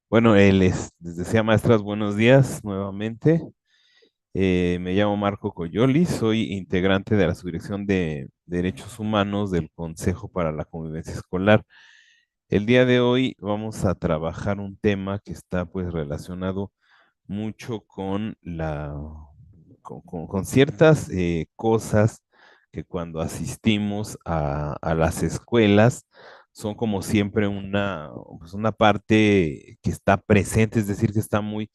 Bueno, les decía maestras, buenos días nuevamente. Me llamo Marco Coyoli, soy integrante de la Subdirección de Derechos Humanos del Consejo para la Convivencia Escolar. El día de hoy vamos a trabajar un tema que está pues relacionado mucho con con ciertas cosas que cuando asistimos a las escuelas son como siempre pues una parte que está presente, es decir, que está muy,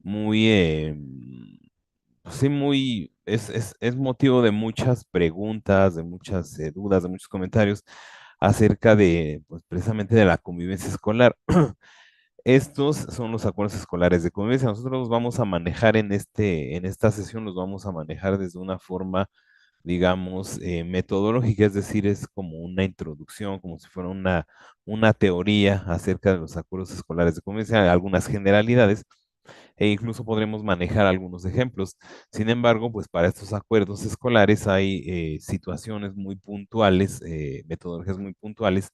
pues sí, es motivo de muchas preguntas, de muchas dudas, de muchos comentarios acerca de, pues precisamente de la convivencia escolar. Estos son los acuerdos escolares de convivencia. Nosotros los vamos a manejar en esta sesión, los vamos a manejar desde una forma, digamos, metodológica, es decir, es como una introducción, como si fuera una teoría acerca de los acuerdos escolares de convivencia, algunas generalidades e incluso podremos manejar algunos ejemplos. Sin embargo, pues para estos acuerdos escolares hay situaciones muy puntuales, metodologías muy puntuales,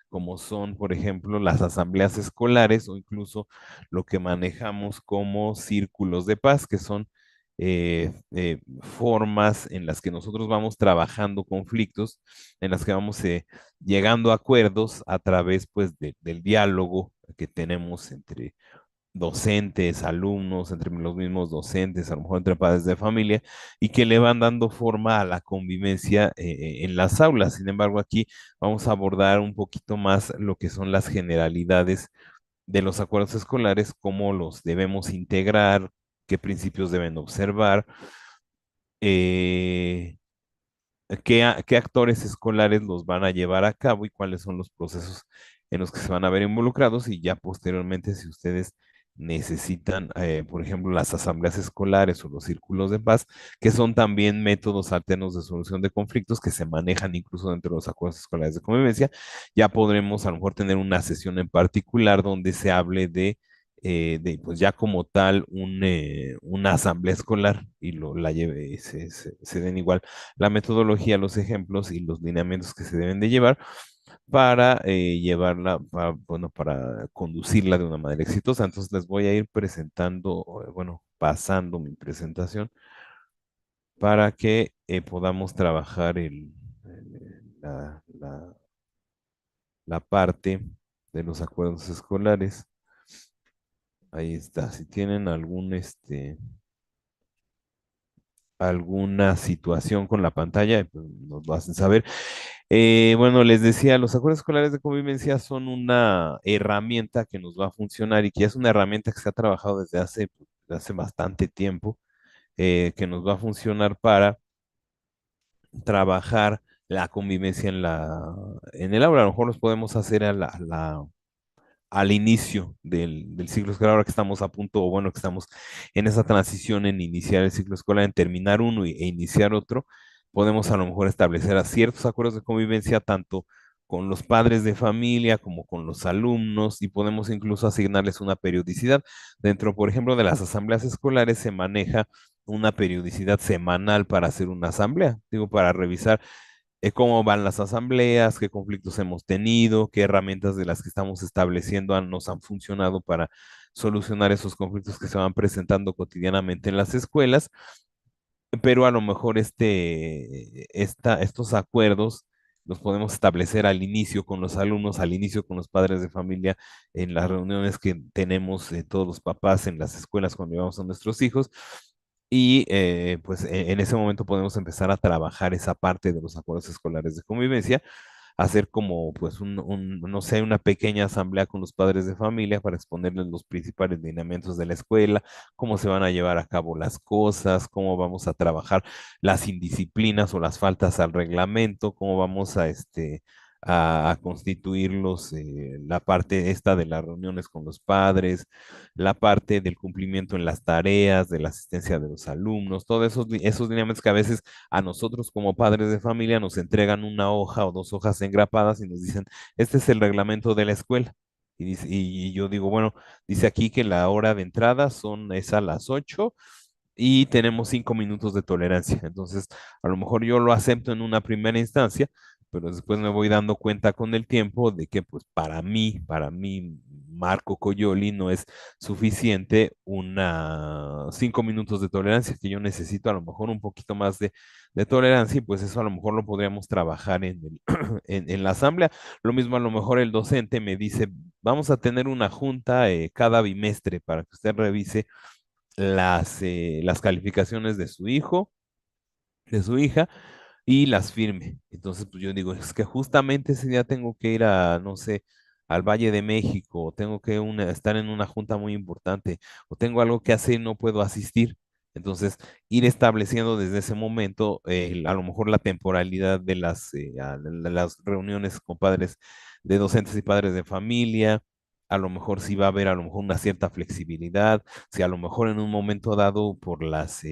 como son, por ejemplo, las asambleas escolares o incluso lo que manejamos como círculos de paz, que son formas en las que nosotros vamos trabajando conflictos, en las que vamos llegando a acuerdos a través pues del diálogo que tenemos entre docentes, alumnos, entre los mismos docentes, a lo mejor entre padres de familia, y que le van dando forma a la convivencia en las aulas. Sin embargo, aquí vamos a abordar un poquito más lo que son las generalidades de los acuerdos escolares, cómo los debemos integrar, qué principios deben observar, eh, qué actores escolares los van a llevar a cabo y cuáles son los procesos en los que se van a ver involucrados y ya posteriormente si ustedes necesitan, por ejemplo, las asambleas escolares o los círculos de paz, que son también métodos alternos de solución de conflictos que se manejan incluso dentro de los acuerdos escolares de convivencia, ya podremos a lo mejor tener una sesión en particular donde se hable de pues ya como tal una asamblea escolar y la lleve, se den igual la metodología, los ejemplos y los lineamientos que se deben de llevar para llevarla, bueno, para conducirla de una manera exitosa. Entonces les voy a ir presentando, bueno, pasando mi presentación para que podamos trabajar la parte de los acuerdos escolares. Ahí está. Si tienen alguna situación con la pantalla, pues nos lo hacen saber. Bueno, les decía, los acuerdos escolares de convivencia son una herramienta que nos va a funcionar y que es una herramienta que se ha trabajado desde hace bastante tiempo, que nos va a funcionar para trabajar la convivencia en el aula. A lo mejor los podemos hacer al inicio del ciclo escolar, ahora que estamos a punto, o bueno, que estamos en esa transición en iniciar el ciclo escolar, en terminar uno e iniciar otro, podemos a lo mejor establecer a ciertos acuerdos de convivencia, tanto con los padres de familia como con los alumnos, y podemos incluso asignarles una periodicidad. Dentro, por ejemplo, de las asambleas escolares se maneja una periodicidad semanal para hacer una asamblea, digo, para revisar cómo van las asambleas, qué conflictos hemos tenido, qué herramientas de las que estamos estableciendo nos han funcionado para solucionar esos conflictos que se van presentando cotidianamente en las escuelas, pero a lo mejor estos acuerdos los podemos establecer al inicio con los alumnos, al inicio con los padres de familia, en las reuniones que tenemos todos los papás en las escuelas cuando llevamos a nuestros hijos, y pues en ese momento podemos empezar a trabajar esa parte de los acuerdos escolares de convivencia, hacer como pues no sé, una pequeña asamblea con los padres de familia para exponerles los principales lineamientos de la escuela, cómo se van a llevar a cabo las cosas, cómo vamos a trabajar las indisciplinas o las faltas al reglamento, cómo vamos a constituir la parte esta de las reuniones con los padres, la parte del cumplimiento en las tareas, de la asistencia de los alumnos, todos esos lineamientos que a veces a nosotros como padres de familia nos entregan una hoja o dos hojas engrapadas y nos dicen, este es el reglamento de la escuela. Y yo digo, bueno, dice aquí que la hora de entrada es a las 8 y tenemos 5 minutos de tolerancia. Entonces, a lo mejor yo lo acepto en una primera instancia, pero después me voy dando cuenta con el tiempo de que, pues, para mí Marco Coyoli no es suficiente una 5 minutos de tolerancia, que yo necesito a lo mejor un poquito más de tolerancia y pues eso a lo mejor lo podríamos trabajar en la asamblea. Lo mismo a lo mejor el docente me dice, vamos a tener una junta cada bimestre para que usted revise las calificaciones de su hijo, de su hija y las firme. Entonces, pues yo digo, es que justamente ese día tengo que ir a, no sé, al Valle de México, o tengo que estar en una junta muy importante, o tengo algo que hacer y no puedo asistir. Entonces, ir estableciendo desde ese momento, a lo mejor la temporalidad de las reuniones con padres de docentes y padres de familia, a lo mejor sí va a haber a lo mejor una cierta flexibilidad, si a lo mejor en un momento dado por las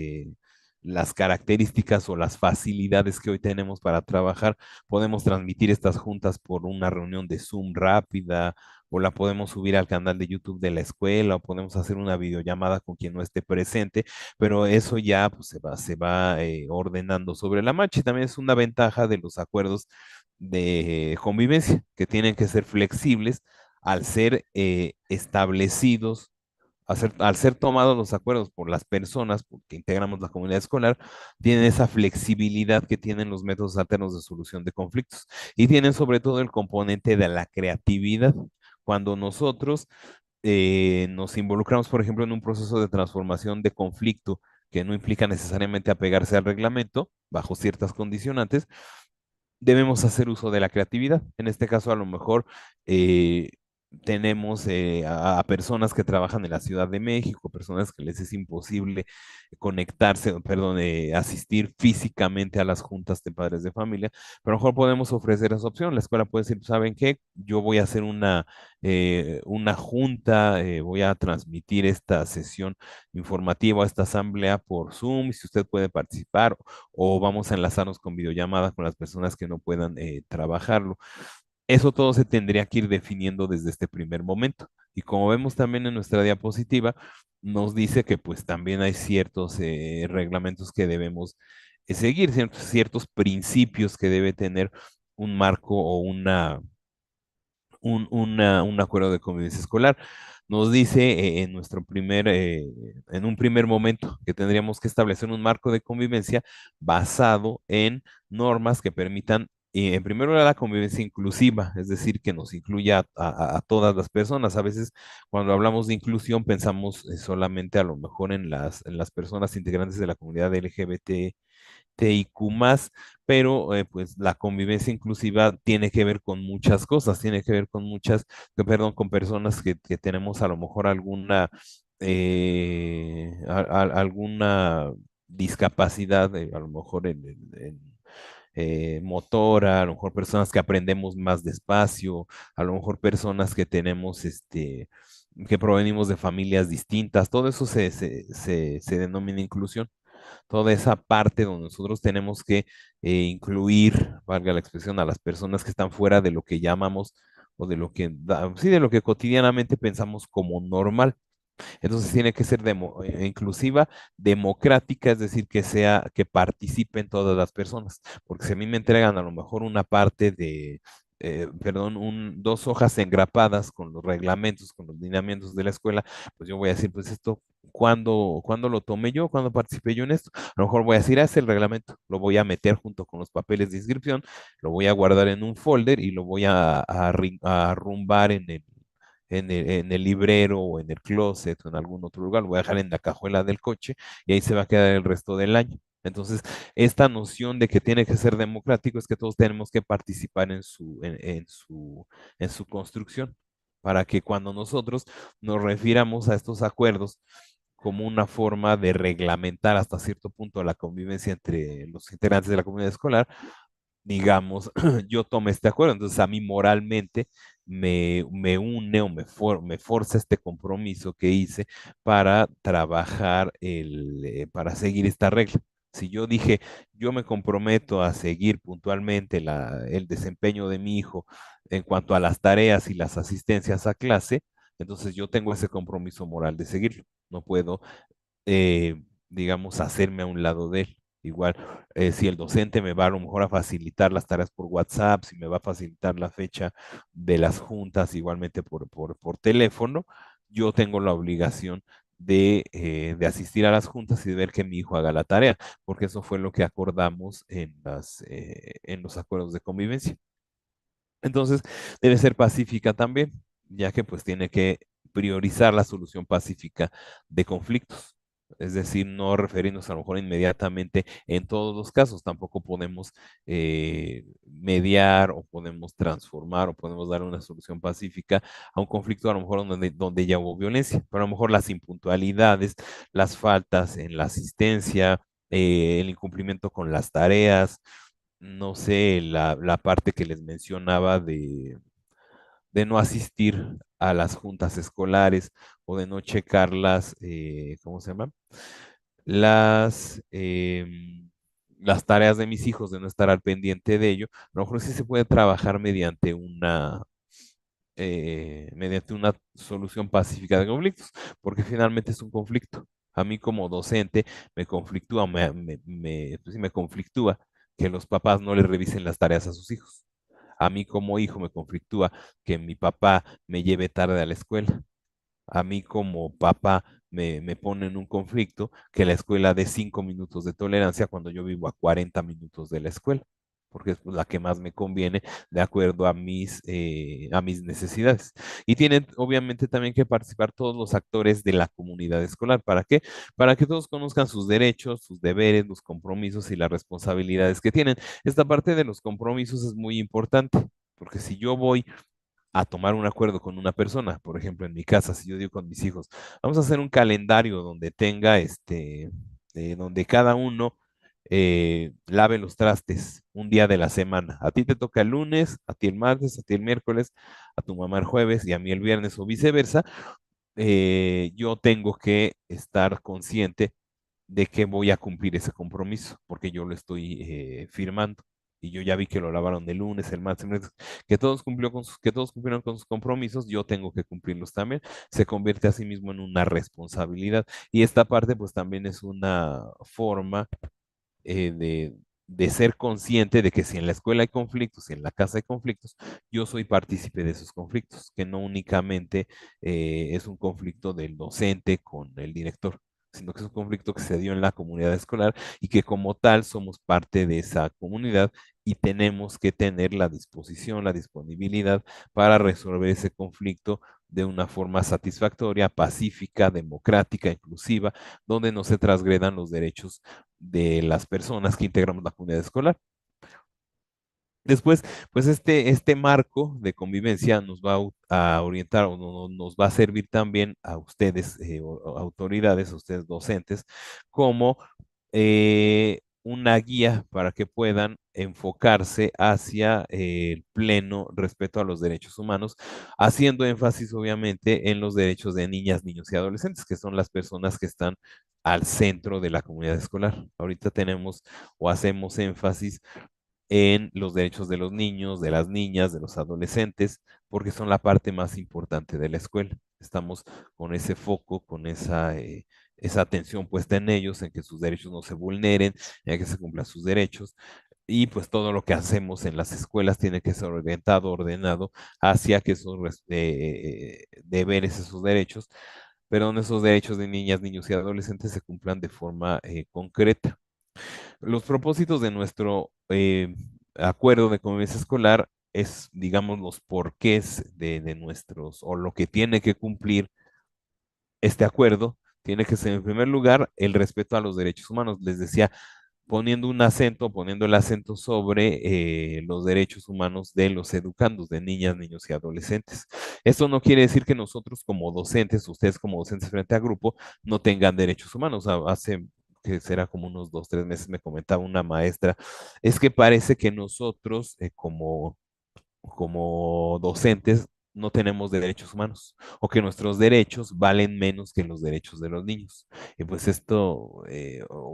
características o las facilidades que hoy tenemos para trabajar, podemos transmitir estas juntas por una reunión de Zoom rápida o la podemos subir al canal de YouTube de la escuela o podemos hacer una videollamada con quien no esté presente, pero eso ya pues, se va ordenando sobre la marcha y también es una ventaja de los acuerdos de convivencia que tienen que ser flexibles al ser establecidos al ser tomados los acuerdos por las personas que integramos la comunidad escolar, tienen esa flexibilidad que tienen los métodos alternos de solución de conflictos y tienen sobre todo el componente de la creatividad. Cuando nosotros nos involucramos, por ejemplo, en un proceso de transformación de conflicto que no implica necesariamente apegarse al reglamento, bajo ciertas condicionantes, debemos hacer uso de la creatividad. En este caso, a lo mejor eh, tenemos a personas que trabajan en la Ciudad de México, personas que les es imposible conectarse, perdón, asistir físicamente a las juntas de padres de familia, pero a lo mejor podemos ofrecer esa opción. La escuela puede decir, ¿saben qué? Yo voy a hacer una junta, voy a transmitir esta sesión informativa, esta asamblea por Zoom, si usted puede participar o vamos a enlazarnos con videollamadas con las personas que no puedan trabajarlo. Eso todo se tendría que ir definiendo desde este primer momento. Y como vemos también en nuestra diapositiva, nos dice que pues también hay ciertos reglamentos que debemos seguir, ciertos principios que debe tener un marco o un acuerdo de convivencia escolar. Nos dice en un primer momento que tendríamos que establecer un marco de convivencia basado en normas que permitan, en primer lugar, la convivencia inclusiva, es decir, que nos incluya a todas las personas. A veces cuando hablamos de inclusión pensamos solamente a lo mejor en las personas integrantes de la comunidad LGBT TIQ+, pero pues la convivencia inclusiva tiene que ver con muchas cosas, tiene que ver con perdón, con personas que tenemos a lo mejor alguna discapacidad, a lo mejor motora, a lo mejor personas que aprendemos más despacio, a lo mejor personas que tenemos que provenimos de familias distintas, todo eso se denomina inclusión, toda esa parte donde nosotros tenemos que incluir, valga la expresión, a las personas que están fuera de lo que llamamos o sí, de lo que cotidianamente pensamos como normal. Entonces tiene que ser inclusiva, democrática, es decir, que participen todas las personas, porque si a mí me entregan a lo mejor una parte perdón, dos hojas engrapadas con los reglamentos, con los lineamientos de la escuela, pues yo voy a decir, pues esto, ¿cuándo lo tomé yo? ¿Cuándo participé yo en esto? A lo mejor voy a decir, es el reglamento, lo voy a meter junto con los papeles de inscripción, lo voy a guardar en un folder y lo voy a arrumbar en el librero o en el closet o en algún otro lugar, lo voy a dejar en la cajuela del coche y ahí se va a quedar el resto del año. Entonces, esta noción de que tiene que ser democrático es que todos tenemos que participar en su construcción, para que cuando nosotros nos refiramos a estos acuerdos como una forma de reglamentar hasta cierto punto la convivencia entre los integrantes de la comunidad escolar, digamos, yo tomé este acuerdo, entonces a mí moralmente me une o me forza este compromiso que hice para trabajar, para seguir esta regla. Si yo dije, yo me comprometo a seguir puntualmente el desempeño de mi hijo en cuanto a las tareas y las asistencias a clase, entonces yo tengo ese compromiso moral de seguirlo. No puedo, digamos, hacerme a un lado de él. Igual, si el docente me va a lo mejor a facilitar las tareas por WhatsApp, si me va a facilitar la fecha de las juntas igualmente por teléfono, yo tengo la obligación de asistir a las juntas y de ver que mi hijo haga la tarea, porque eso fue lo que acordamos en los acuerdos de convivencia. Entonces, debe ser pacífica también, ya que pues tiene que priorizar la solución pacífica de conflictos. Es decir, no referirnos a lo mejor inmediatamente en todos los casos. Tampoco podemos mediar o podemos transformar o podemos dar una solución pacífica a un conflicto a lo mejor donde ya hubo violencia. Pero a lo mejor las impuntualidades, las faltas en la asistencia, el incumplimiento con las tareas, no sé, la parte que les mencionaba de no asistir a las juntas escolares o de no checar ¿cómo se llama? Las, las tareas de mis hijos, de no estar al pendiente de ello. A lo mejor sí se puede trabajar mediante una solución pacífica de conflictos, porque finalmente es un conflicto. A mí como docente me conflictúa, pues sí, me conflictúa que los papás no le revisen las tareas a sus hijos. A mí como hijo me conflictúa que mi papá me lleve tarde a la escuela. A mí como papá me pone en un conflicto que la escuela dé 5 minutos de tolerancia cuando yo vivo a 40 minutos de la escuela, porque es pues, la que más me conviene de acuerdo a mis necesidades. Y tienen obviamente también que participar todos los actores de la comunidad escolar. ¿Para qué? Para que todos conozcan sus derechos, sus deberes, los compromisos y las responsabilidades que tienen. Esta parte de los compromisos es muy importante, porque si yo voy a tomar un acuerdo con una persona, por ejemplo, en mi casa, si yo digo con mis hijos, vamos a hacer un calendario donde tenga donde cada uno lave los trastes un día de la semana. A ti te toca el lunes, a ti el martes, a ti el miércoles, a tu mamá el jueves y a mí el viernes o viceversa. Yo tengo que estar consciente de que voy a cumplir ese compromiso, porque yo lo estoy firmando. Y yo ya vi que lo lavaron el lunes, el martes, el miércoles, que todos cumplieron con sus compromisos, yo tengo que cumplirlos también. Se convierte a sí mismo en una responsabilidad. Y esta parte, pues también es una forma de ser consciente de que si en la escuela hay conflictos, si en la casa hay conflictos, yo soy partícipe de esos conflictos, que no únicamente es un conflicto del docente con el director, sino que es un conflicto que se dio en la comunidad escolar y que como tal somos parte de esa comunidad y tenemos que tener la disposición, la disponibilidad para resolver ese conflicto de una forma satisfactoria, pacífica, democrática, inclusiva, donde no se transgredan los derechos de las personas que integramos la comunidad escolar. Después, pues este marco de convivencia nos va a orientar o nos va a servir también a ustedes, autoridades, a ustedes docentes, como una guía para que puedan enfocarse hacia el pleno respeto a los derechos humanos, haciendo énfasis obviamente en los derechos de niñas, niños y adolescentes, que son las personas que están al centro de la comunidad escolar. Ahorita tenemos o hacemos énfasis en los derechos de los niños, de las niñas, de los adolescentes, porque son la parte más importante de la escuela. Estamos con ese foco, con esa atención puesta en ellos, en que sus derechos no se vulneren, en que se cumplan sus derechos. Y pues todo lo que hacemos en las escuelas tiene que ser orientado, ordenado hacia que esos deberes, esos derechos, perdón, esos derechos de niñas, niños y adolescentes se cumplan de forma concreta. Los propósitos de nuestro acuerdo de convivencia escolar es, digamos, los porqués de nuestros, o lo que tiene que cumplir este acuerdo, tiene que ser en primer lugar el respeto a los derechos humanos. Les decía, poniendo el acento sobre los derechos humanos de los educandos, de niñas, niños y adolescentes. Esto no quiere decir que nosotros como docentes, ustedes como docentes frente a grupo, no tengan derechos humanos. Hace que será como unos 2, 3 meses me comentaba una maestra, es que parece que nosotros como docentes no tenemos derechos humanos o que nuestros derechos valen menos que los derechos de los niños. Y pues esto,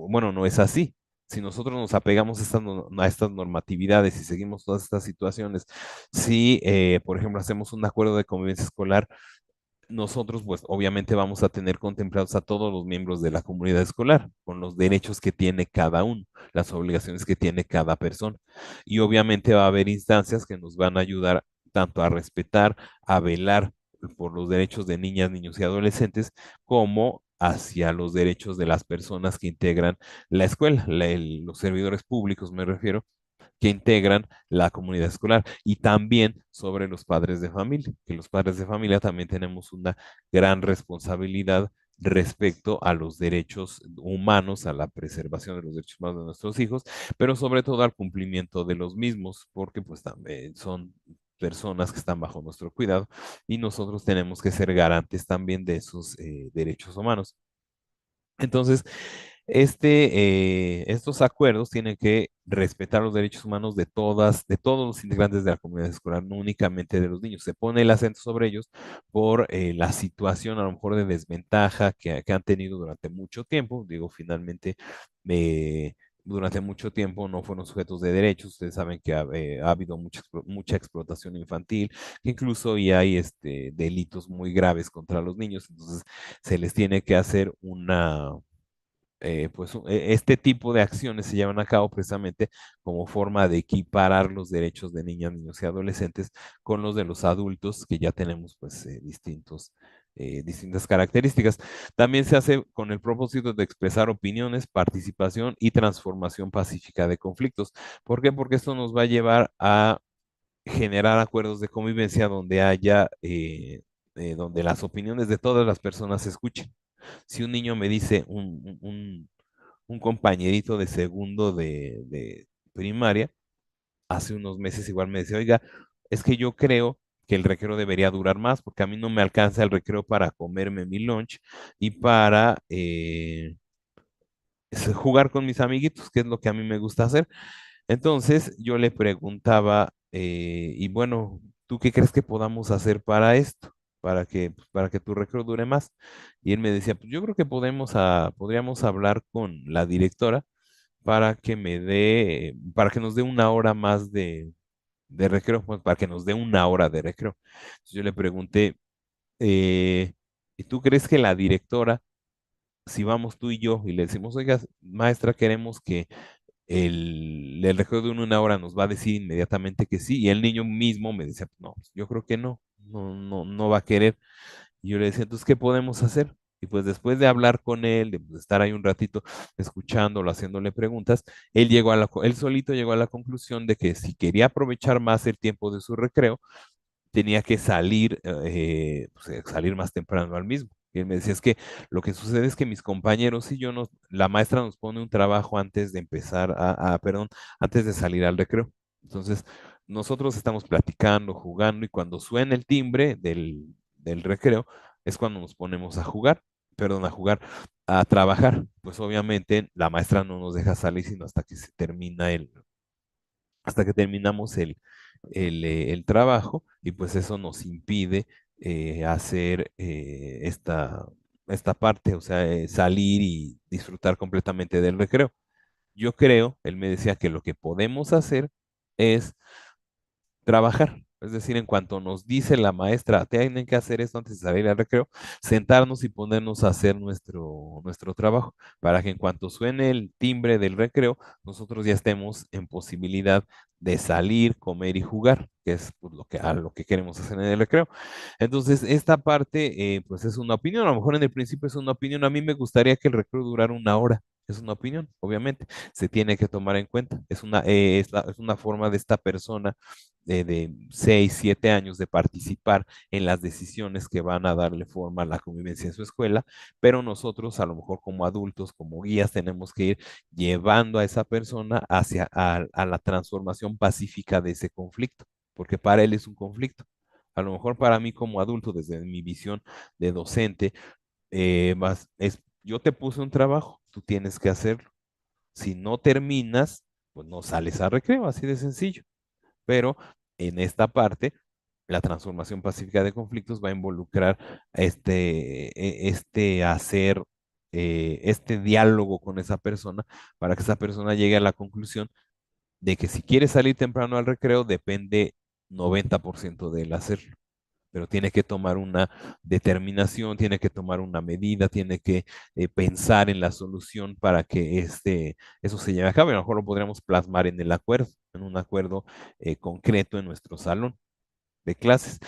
bueno, no es así. Si nosotros nos apegamos a estas normatividades y seguimos todas estas situaciones, si, por ejemplo, hacemos un acuerdo de convivencia escolar nosotros, pues obviamente vamos a tener contemplados a todos los miembros de la comunidad escolar, con los derechos que tiene cada uno, las obligaciones que tiene cada persona. Y obviamente va a haber instancias que nos van a ayudar tanto a respetar, a velar por los derechos de niñas, niños y adolescentes, como hacia los derechos de las personas que integran la escuela, los servidores públicos me refiero, que integran la comunidad escolar y también sobre los padres de familia, que los padres de familia también tenemos una gran responsabilidad respecto a los derechos humanos, a la preservación de los derechos humanos de nuestros hijos, pero sobre todo al cumplimiento de los mismos, porque pues también son personas que están bajo nuestro cuidado y nosotros tenemos que ser garantes también de esos derechos humanos. Entonces, estos acuerdos tienen que respetar los derechos humanos de todos los integrantes de la comunidad escolar, no únicamente de los niños. Se pone el acento sobre ellos por la situación a lo mejor de desventaja que han tenido durante mucho tiempo. Digo, finalmente, durante mucho tiempo no fueron sujetos de derechos. Ustedes saben que ha habido mucha explotación infantil, que incluso y hay delitos muy graves contra los niños. Entonces, se les tiene que hacer este tipo de acciones se llevan a cabo precisamente como forma de equiparar los derechos de niñas, niños y adolescentes con los de los adultos que ya tenemos pues distintas características. También se hace con el propósito de expresar opiniones, participación y transformación pacífica de conflictos. ¿Por qué? Porque esto nos va a llevar a generar acuerdos de convivencia donde haya, donde las opiniones de todas las personas se escuchen. Si un niño me dice, un compañerito de segundo de primaria, hace unos meses igual me decía, oiga, es que yo creo que el recreo debería durar más porque a mí no me alcanza el recreo para comerme mi lunch y para jugar con mis amiguitos, que es lo que a mí me gusta hacer. Entonces yo le preguntaba, y bueno, ¿tú qué crees que podamos hacer para esto? Para que tu recreo dure más. Y él me decía, pues yo creo que podríamos hablar con la directora para que para que nos dé una hora más de recreo, pues, para que nos dé una hora de recreo. Entonces yo le pregunté, ¿y tú crees que la directora, si vamos tú y yo y le decimos, oiga, maestra, queremos que el recreo de una hora nos va a decir inmediatamente que sí, y el niño mismo me decía, no, pues, yo creo que no va a querer. Y yo le decía, entonces, ¿qué podemos hacer? Y pues después de hablar con él, de pues, estar ahí un ratito escuchándolo, haciéndole preguntas, él solito llegó a la conclusión de que si quería aprovechar más el tiempo de su recreo, tenía que salir, salir más temprano al mismo. Y él me decía, es que lo que sucede es que mis compañeros y yo la maestra nos pone un trabajo antes de empezar perdón, antes de salir al recreo. Entonces, nosotros estamos platicando, jugando, y cuando suena el timbre del recreo, es cuando nos ponemos a jugar, perdón, a trabajar. Pues obviamente la maestra no nos deja salir sino hasta que hasta que terminamos el trabajo, y pues eso nos impide hacer esta parte, o sea, salir y disfrutar completamente del recreo. Yo creo, él me decía que lo que podemos hacer es trabajar. Es decir, en cuanto nos dice la maestra, tienen que hacer esto antes de salir al recreo, sentarnos y ponernos a hacer nuestro trabajo, para que en cuanto suene el timbre del recreo, nosotros ya estemos en posibilidad de salir, comer y jugar, que es pues, a lo que queremos hacer en el recreo. Entonces, esta parte, pues es una opinión, a lo mejor en el principio es una opinión, a mí me gustaría que el recreo durara una hora. Es una opinión, obviamente, se tiene que tomar en cuenta. Es una forma de esta persona de 6, 7 años de participar en las decisiones que van a darle forma a la convivencia en su escuela, pero nosotros a lo mejor como adultos, como guías, tenemos que ir llevando a esa persona a la transformación pacífica de ese conflicto, porque para él es un conflicto. A lo mejor para mí como adulto, desde mi visión de docente, yo te puse un trabajo, tú tienes que hacerlo. Si no terminas, pues no sales a recreo, así de sencillo. Pero en esta parte, la transformación pacífica de conflictos va a involucrar este diálogo con esa persona para que esa persona llegue a la conclusión de que si quiere salir temprano al recreo, depende 90% de él hacerlo. pero tiene que tomar una determinación, tiene que tomar una medida, tiene que pensar en la solución para que eso se lleve a cabo. Y a lo mejor lo podríamos plasmar en el acuerdo, en un acuerdo concreto en nuestro salón de clases.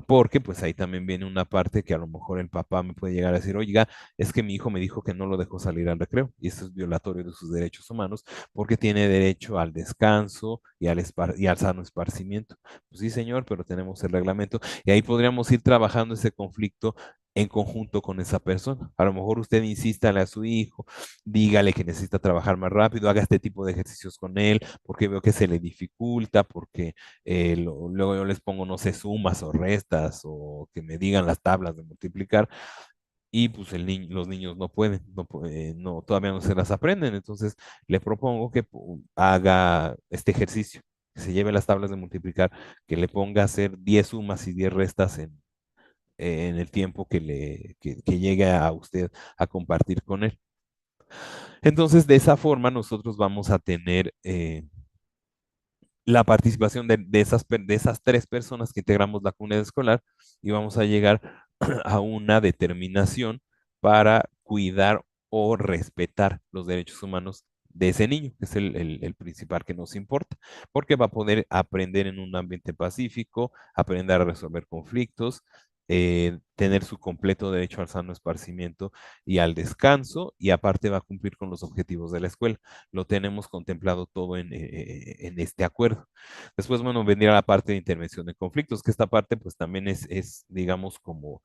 Porque pues ahí también viene una parte que a lo mejor el papá me puede llegar a decir, oiga, es que mi hijo me dijo que no lo dejó salir al recreo y eso es violatorio de sus derechos humanos porque tiene derecho al descanso y al sano esparcimiento. Pues sí, señor, pero tenemos el reglamento y ahí podríamos ir trabajando ese conflicto en conjunto con esa persona. A lo mejor usted insístale a su hijo, dígale que necesita trabajar más rápido, haga este tipo de ejercicios con él, porque veo que se le dificulta, porque luego yo les pongo, no sé, sumas o restas o que me digan las tablas de multiplicar y pues los niños no pueden, no, todavía no se las aprenden. Entonces le propongo que haga este ejercicio, que se lleve las tablas de multiplicar, que le ponga a hacer 10 sumas y 10 restas en el tiempo que llegue a usted a compartir con él. Entonces, de esa forma, nosotros vamos a tener la participación de esas tres personas que integramos la comunidad escolar y vamos a llegar a una determinación para cuidar o respetar los derechos humanos de ese niño, que es el principal que nos importa, porque va a poder aprender en un ambiente pacífico, aprender a resolver conflictos, tener su completo derecho al sano esparcimiento y al descanso, y aparte va a cumplir con los objetivos de la escuela. Lo tenemos contemplado todo en este acuerdo. Después, bueno, vendría la parte de intervención de conflictos, que esta parte pues también digamos, como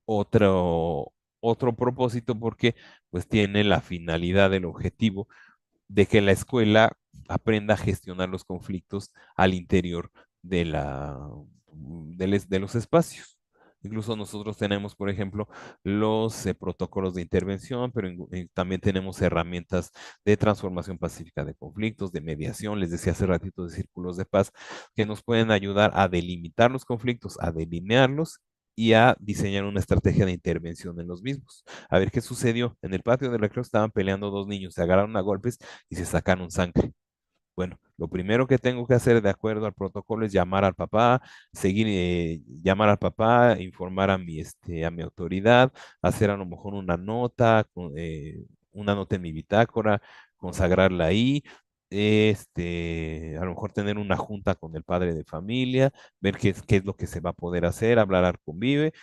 otro, otro propósito porque pues tiene la finalidad, el objetivo de que la escuela aprenda a gestionar los conflictos al interior de de los espacios. Incluso nosotros tenemos, por ejemplo, los protocolos de intervención, pero también tenemos herramientas de transformación pacífica de conflictos, de mediación, les decía hace ratito, de círculos de paz, que nos pueden ayudar a delimitar los conflictos, a delinearlos y a diseñar una estrategia de intervención en los mismos. A ver qué sucedió. En el patio de recreo estaban peleando dos niños, se agarraron a golpes y se sacaron sangre. Bueno, lo primero que tengo que hacer de acuerdo al protocolo es llamar al papá, llamar al papá, informar a mi autoridad, hacer a lo mejor una nota en mi bitácora, consagrarla ahí, a lo mejor tener una junta con el padre de familia, ver qué es lo que se va a poder hacer, hablar al convive,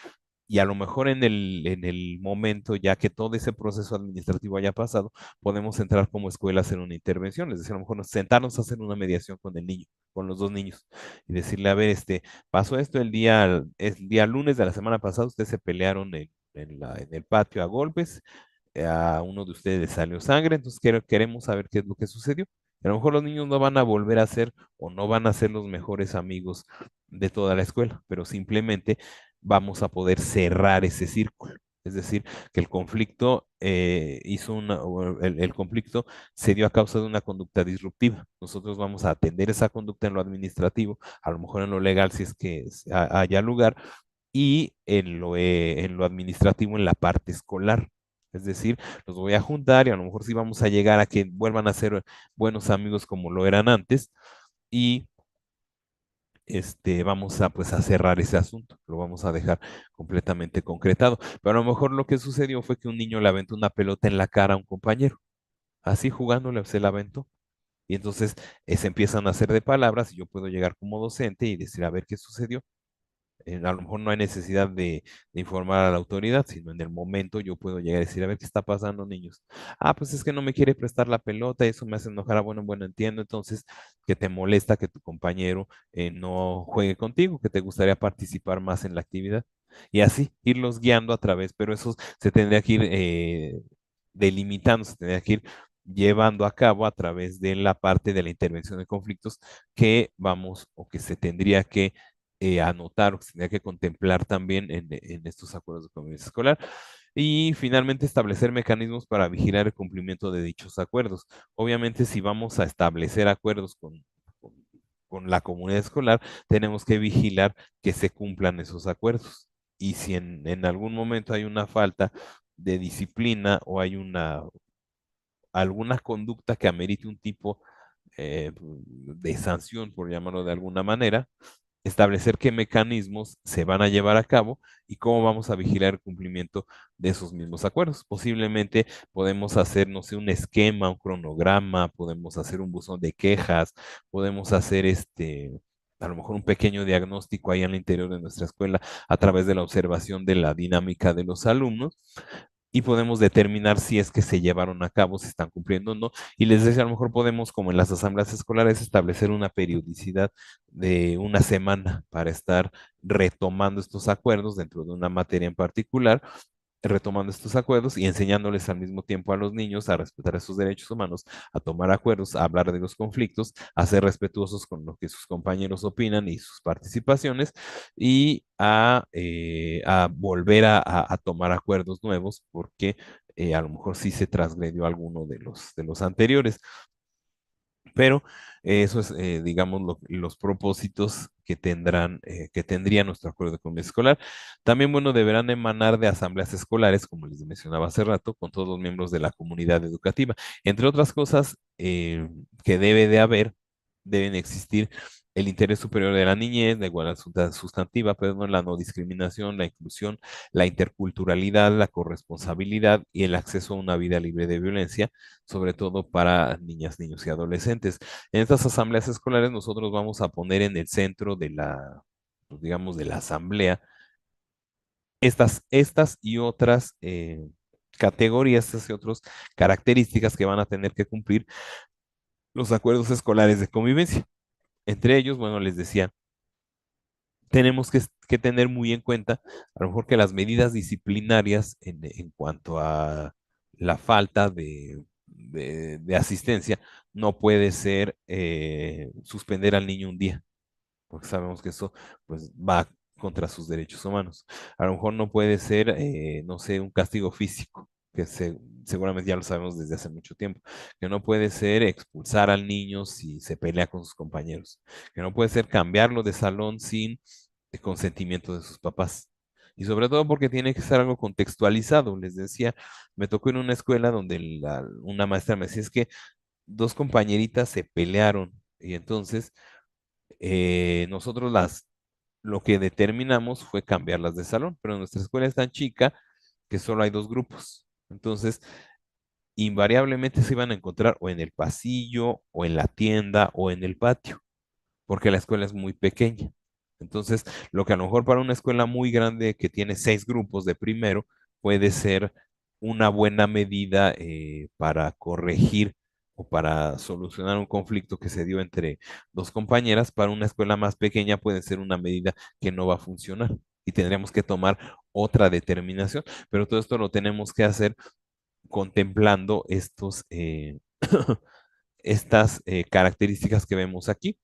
y a lo mejor en el momento, ya que todo ese proceso administrativo haya pasado, podemos entrar como escuela a hacer una intervención, es decir, a lo mejor sentarnos a hacer una mediación con el niño, con los dos niños, y decirle, a ver, pasó esto el día lunes de la semana pasada, ustedes se pelearon en el patio a golpes, a uno de ustedes le salió sangre, entonces queremos saber qué es lo que sucedió. A lo mejor los niños no van a volver a ser o no van a ser los mejores amigos de toda la escuela, pero simplemente vamos a poder cerrar ese círculo. Es decir, que el conflicto el conflicto se dio a causa de una conducta disruptiva. Nosotros vamos a atender esa conducta en lo administrativo, a lo mejor en lo legal si es que haya lugar, y en lo administrativo en la parte escolar. Es decir, los voy a juntar y a lo mejor sí vamos a llegar a que vuelvan a ser buenos amigos como lo eran antes y vamos a pues a cerrar ese asunto, lo vamos a dejar completamente concretado. Pero a lo mejor lo que sucedió fue que un niño le aventó una pelota en la cara a un compañero, así jugándole se la aventó. Y entonces se empiezan a hacer de palabras y yo puedo llegar como docente y decir, a ver qué sucedió. A lo mejor no hay necesidad de informar a la autoridad, sino en el momento yo puedo llegar a decir, a ver qué está pasando, niños. Ah, pues es que no me quiere prestar la pelota, eso me hace enojar. Ah, bueno, bueno, entiendo entonces que te molesta que tu compañero no juegue contigo, que te gustaría participar más en la actividad. Y así, irlos guiando a través, pero eso se tendría que ir delimitando, se tendría que ir llevando a cabo a través de la parte de la intervención de conflictos que vamos o que se tendría que anotar o que se tendría que contemplar también en estos acuerdos de convivencia escolar. Y finalmente establecer mecanismos para vigilar el cumplimiento de dichos acuerdos. Obviamente, si vamos a establecer acuerdos con, con la comunidad escolar, tenemos que vigilar que se cumplan esos acuerdos. Y si en algún momento hay una falta de disciplina o hay alguna conducta que amerite un tipo de sanción, por llamarlo de alguna manera, establecer qué mecanismos se van a llevar a cabo y cómo vamos a vigilar el cumplimiento de esos mismos acuerdos. Posiblemente podemos hacer, no sé, un esquema, un cronograma, podemos hacer un buzón de quejas, podemos hacer a lo mejor un pequeño diagnóstico ahí en el interior de nuestra escuela a través de la observación de la dinámica de los alumnos y podemos determinar si es que se llevaron a cabo, si están cumpliendo o no. Y les decía, a lo mejor podemos, como en las asambleas escolares, establecer una periodicidad de una semana para estar retomando estos acuerdos dentro de una materia en particular, retomando estos acuerdos y enseñándoles al mismo tiempo a los niños a respetar esos derechos humanos, a tomar acuerdos, a hablar de los conflictos, a ser respetuosos con lo que sus compañeros opinan y sus participaciones y a volver a tomar acuerdos nuevos porque a lo mejor sí se transgredió alguno de los anteriores. Pero eso es, digamos, los propósitos que tendrán, que tendría nuestro acuerdo de convivencia escolar. También, bueno, deberán emanar de asambleas escolares, como les mencionaba hace rato, con todos los miembros de la comunidad educativa. Entre otras cosas que debe de haber, deben existir el interés superior de la niñez, la igualdad sustantiva, perdón, la no discriminación, la inclusión, la interculturalidad, la corresponsabilidad y el acceso a una vida libre de violencia, sobre todo para niñas, niños y adolescentes. En estas asambleas escolares nosotros vamos a poner en el centro de la, pues, digamos, de la asamblea estas y otras categorías, estas y otras características que van a tener que cumplir los acuerdos escolares de convivencia. Entre ellos, bueno, les decía, tenemos que tener muy en cuenta, a lo mejor que las medidas disciplinarias en cuanto a la falta de asistencia no puede ser suspender al niño un día, porque sabemos que eso pues va contra sus derechos humanos. A lo mejor no puede ser, no sé, un castigo físico, seguramente ya lo sabemos desde hace mucho tiempo, que no puede ser expulsar al niño si se pelea con sus compañeros, que no puede ser cambiarlo de salón sin el consentimiento de sus papás. Y sobre todo porque tiene que ser algo contextualizado. Les decía, me tocó en una escuela donde una maestra me decía, es que dos compañeritas se pelearon y entonces nosotros lo que determinamos fue cambiarlas de salón, pero nuestra escuela es tan chica que solo hay dos grupos. Entonces, invariablemente se iban a encontrar o en el pasillo, o en la tienda, o en el patio, porque la escuela es muy pequeña. Entonces, lo que a lo mejor para una escuela muy grande que tiene 6 grupos de primero puede ser una buena medida para corregir o para solucionar un conflicto que se dio entre dos compañeras, para una escuela más pequeña puede ser una medida que no va a funcionar y tendríamos que tomar otra determinación, pero todo esto lo tenemos que hacer contemplando estas características que vemos aquí.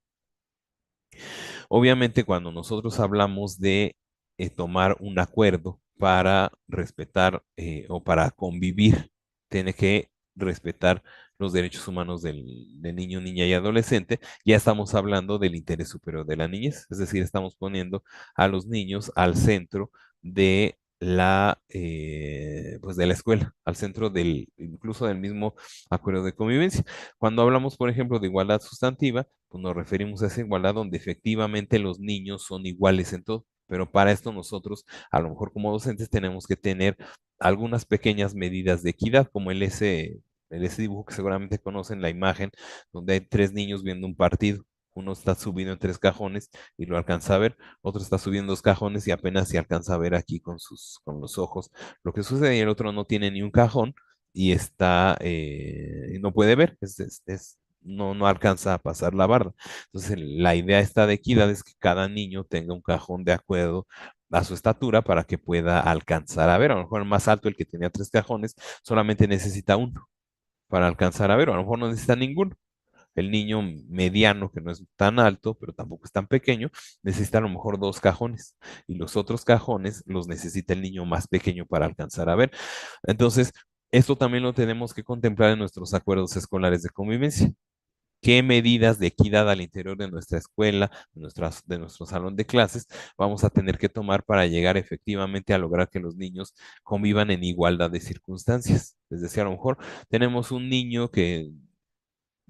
Obviamente, cuando nosotros hablamos de tomar un acuerdo para respetar o para convivir, tiene que respetar los derechos humanos del niño, niña y adolescente, ya estamos hablando del interés superior de la niñez, es decir, estamos poniendo a los niños al centro de pues de la escuela, al centro incluso del mismo acuerdo de convivencia. Cuando hablamos, por ejemplo, de igualdad sustantiva, pues nos referimos a esa igualdad donde efectivamente los niños son iguales en todo. Pero para esto nosotros, a lo mejor como docentes, tenemos que tener algunas pequeñas medidas de equidad, como ese dibujo que seguramente conocen, la imagen, donde hay 3 niños viendo un partido. Uno está subido en 3 cajones y lo alcanza a ver, otro está subiendo 2 cajones y apenas se alcanza a ver aquí con los ojos lo que sucede, y el otro no tiene ni un cajón y no puede ver, no alcanza a pasar la barda. Entonces, la idea esta de equidad es que cada niño tenga un cajón de acuerdo a su estatura para que pueda alcanzar a ver. A lo mejor el más alto, el que tenía 3 cajones, solamente necesita uno para alcanzar a ver, o a lo mejor no necesita ninguno. El niño mediano, que no es tan alto, pero tampoco es tan pequeño, necesita a lo mejor 2 cajones. Y los otros cajones los necesita el niño más pequeño para alcanzar a ver. Entonces, esto también lo tenemos que contemplar en nuestros acuerdos escolares de convivencia. ¿Qué medidas de equidad al interior de nuestra escuela, de nuestro salón de clases, vamos a tener que tomar para llegar efectivamente a lograr que los niños convivan en igualdad de circunstancias? Es decir, a lo mejor tenemos un niño que,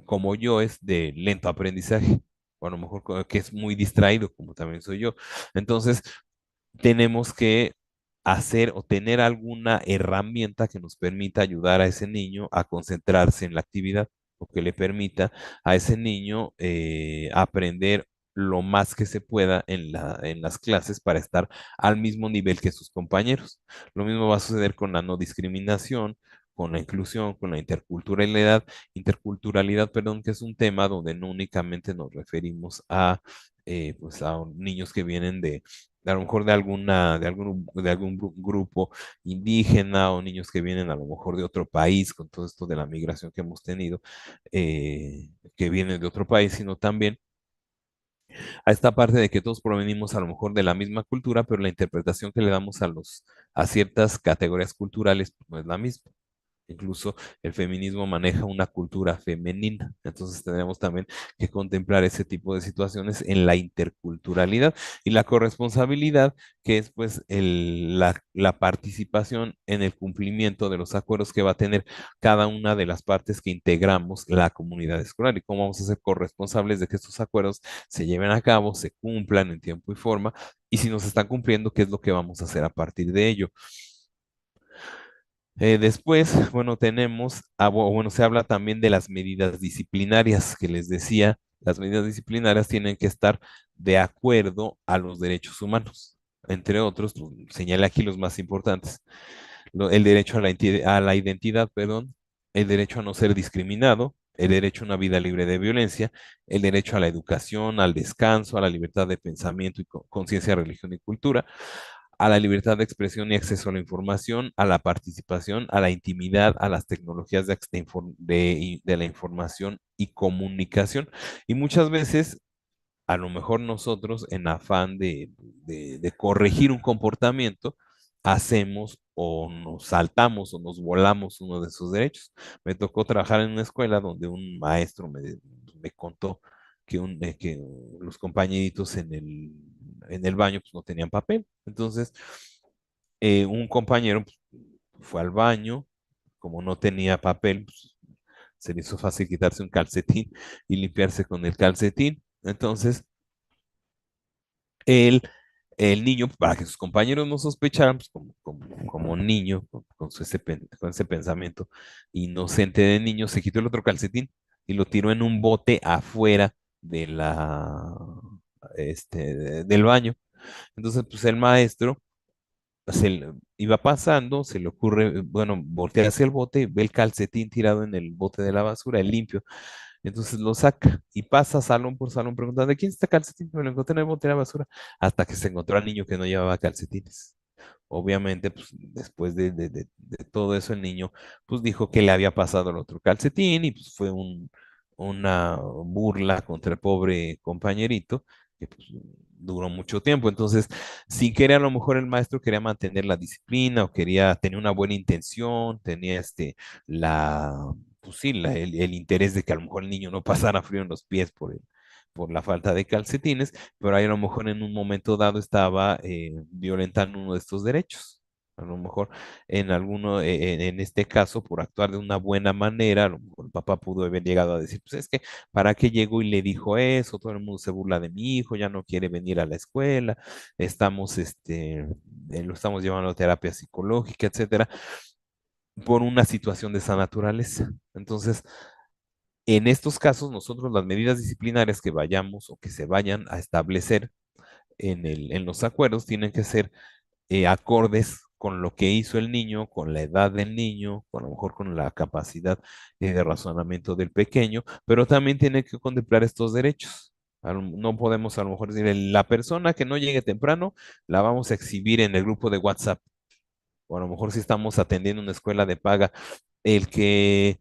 como yo, es de lento aprendizaje. o a lo mejor que es muy distraído, como también soy yo. Entonces, tenemos que hacer o tener alguna herramienta que nos permita ayudar a ese niño a concentrarse en la actividad o que le permita a ese niño aprender lo más que se pueda en las clases para estar al mismo nivel que sus compañeros. Lo mismo va a suceder con la no discriminación, con la inclusión, con la interculturalidad, perdón, que es un tema donde no únicamente nos referimos pues a niños que vienen a lo mejor de algún grupo indígena o niños que vienen a lo mejor de otro país con todo esto de la migración que hemos tenido, que vienen de otro país, sino también a esta parte de que todos provenimos a lo mejor de la misma cultura, pero la interpretación que le damos a ciertas categorías culturales pues, no es la misma. Incluso el feminismo maneja una cultura femenina, entonces tendremos también que contemplar ese tipo de situaciones en la interculturalidad y la corresponsabilidad, que es pues la participación en el cumplimiento de los acuerdos que va a tener cada una de las partes que integramos la comunidad escolar y cómo vamos a ser corresponsables de que estos acuerdos se lleven a cabo, se cumplan en tiempo y forma, y si nos están cumpliendo, qué es lo que vamos a hacer a partir de ello. Después, bueno, bueno, se habla también de las medidas disciplinarias que les decía. Las medidas disciplinarias tienen que estar de acuerdo a los derechos humanos. Entre otros, señalé aquí los más importantes. El derecho a a la identidad, perdón, el derecho a no ser discriminado, el derecho a una vida libre de violencia, el derecho a la educación, al descanso, a la libertad de pensamiento y conciencia, religión y cultura, a la libertad de expresión y acceso a la información, a la participación, a la intimidad, a las tecnologías de la información y comunicación. Y muchas veces, a lo mejor nosotros, en afán de corregir un comportamiento, hacemos o nos saltamos o nos volamos uno de esos derechos. Me tocó trabajar en una escuela donde un maestro me contó que los compañeritos en el baño pues, no tenían papel. Entonces, un compañero pues, fue al baño, como no tenía papel, pues, se le hizo fácil quitarse un calcetín y limpiarse con el calcetín. Entonces, él, el niño, para que sus compañeros no sospecharan, pues, como un niño, con ese pensamiento inocente de niño, se quitó el otro calcetín y lo tiró en un bote afuera de del baño. Entonces, pues el maestro iba pasando, se le ocurre, bueno, voltea hacia el bote, ve el calcetín tirado en el bote de la basura, el limpio. Entonces lo saca y pasa salón por salón preguntando, ¿de quién es este calcetín? Me lo encontré en el bote de la basura, hasta que se encontró al niño que no llevaba calcetines. Obviamente, pues después de todo eso, el niño pues dijo que le había pasado el otro calcetín y pues fue una burla contra el pobre compañerito que pues, duró mucho tiempo. Entonces, sin querer, a lo mejor el maestro quería mantener la disciplina o quería tener una buena intención, tenía la, pues sí, el interés de que a lo mejor el niño no pasara frío en los pies por la falta de calcetines, pero ahí a lo mejor en un momento dado estaba violentando uno de estos derechos. A lo mejor en este caso, por actuar de una buena manera, a lo mejor el papá pudo haber llegado a decir, pues es que, ¿para qué llegó y le dijo eso? Todo el mundo se burla de mi hijo, ya no quiere venir a la escuela, lo estamos llevando a terapia psicológica, etcétera, por una situación de esa naturaleza. Entonces, en estos casos, nosotros las medidas disciplinarias que vayamos o que se vayan a establecer en los acuerdos tienen que ser acordes con lo que hizo el niño, con la edad del niño, con, a lo mejor con la capacidad de razonamiento del pequeño, pero también tiene que contemplar estos derechos. No podemos a lo mejor decir, la persona que no llegue temprano, la vamos a exhibir en el grupo de WhatsApp. O a lo mejor si estamos atendiendo una escuela de paga, el que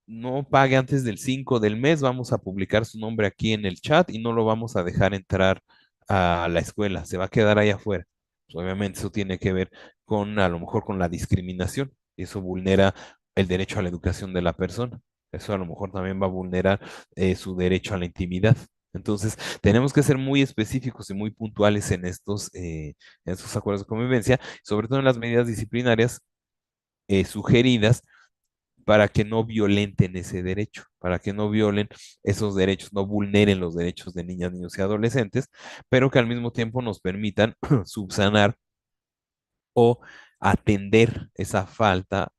no pague antes del 5 del mes, vamos a publicar su nombre aquí en el chat y no lo vamos a dejar entrar a la escuela, se va a quedar ahí afuera. Pues, obviamente eso tiene que ver con, a lo mejor con la discriminación, y eso vulnera el derecho a la educación de la persona. Eso a lo mejor también va a vulnerar su derecho a la intimidad. Entonces, tenemos que ser muy específicos y muy puntuales en estos acuerdos de convivencia, sobre todo en las medidas disciplinarias sugeridas para que no violenten ese derecho, para que no violen esos derechos, no vulneren los derechos de niñas, niños y adolescentes, pero que al mismo tiempo nos permitan subsanar o atender esa falta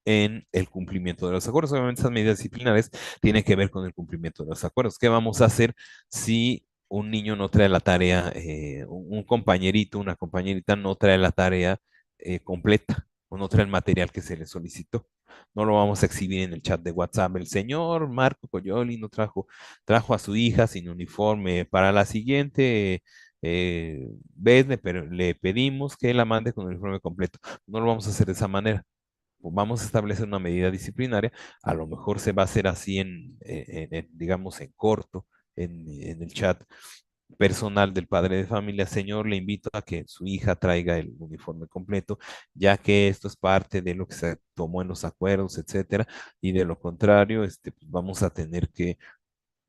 en el cumplimiento de los acuerdos. Obviamente esas medidas disciplinarias tienen que ver con el cumplimiento de los acuerdos. ¿Qué vamos a hacer si un niño no trae la tarea, un compañerito, una compañerita no trae la tarea completa o no trae el material que se le solicitó? No lo vamos a exhibir en el chat de WhatsApp. El señor Marco Coyoli no trajo a su hija sin uniforme. Para la siguiente vez le pedimos que la mande con el uniforme completo. No lo vamos a hacer de esa manera. Vamos a establecer una medida disciplinaria, a lo mejor se va a hacer así digamos, en corto, en el chat personal del padre de familia. Señor, le invito a que su hija traiga el uniforme completo, ya que esto es parte de lo que se tomó en los acuerdos, etcétera, y de lo contrario, pues vamos a tener que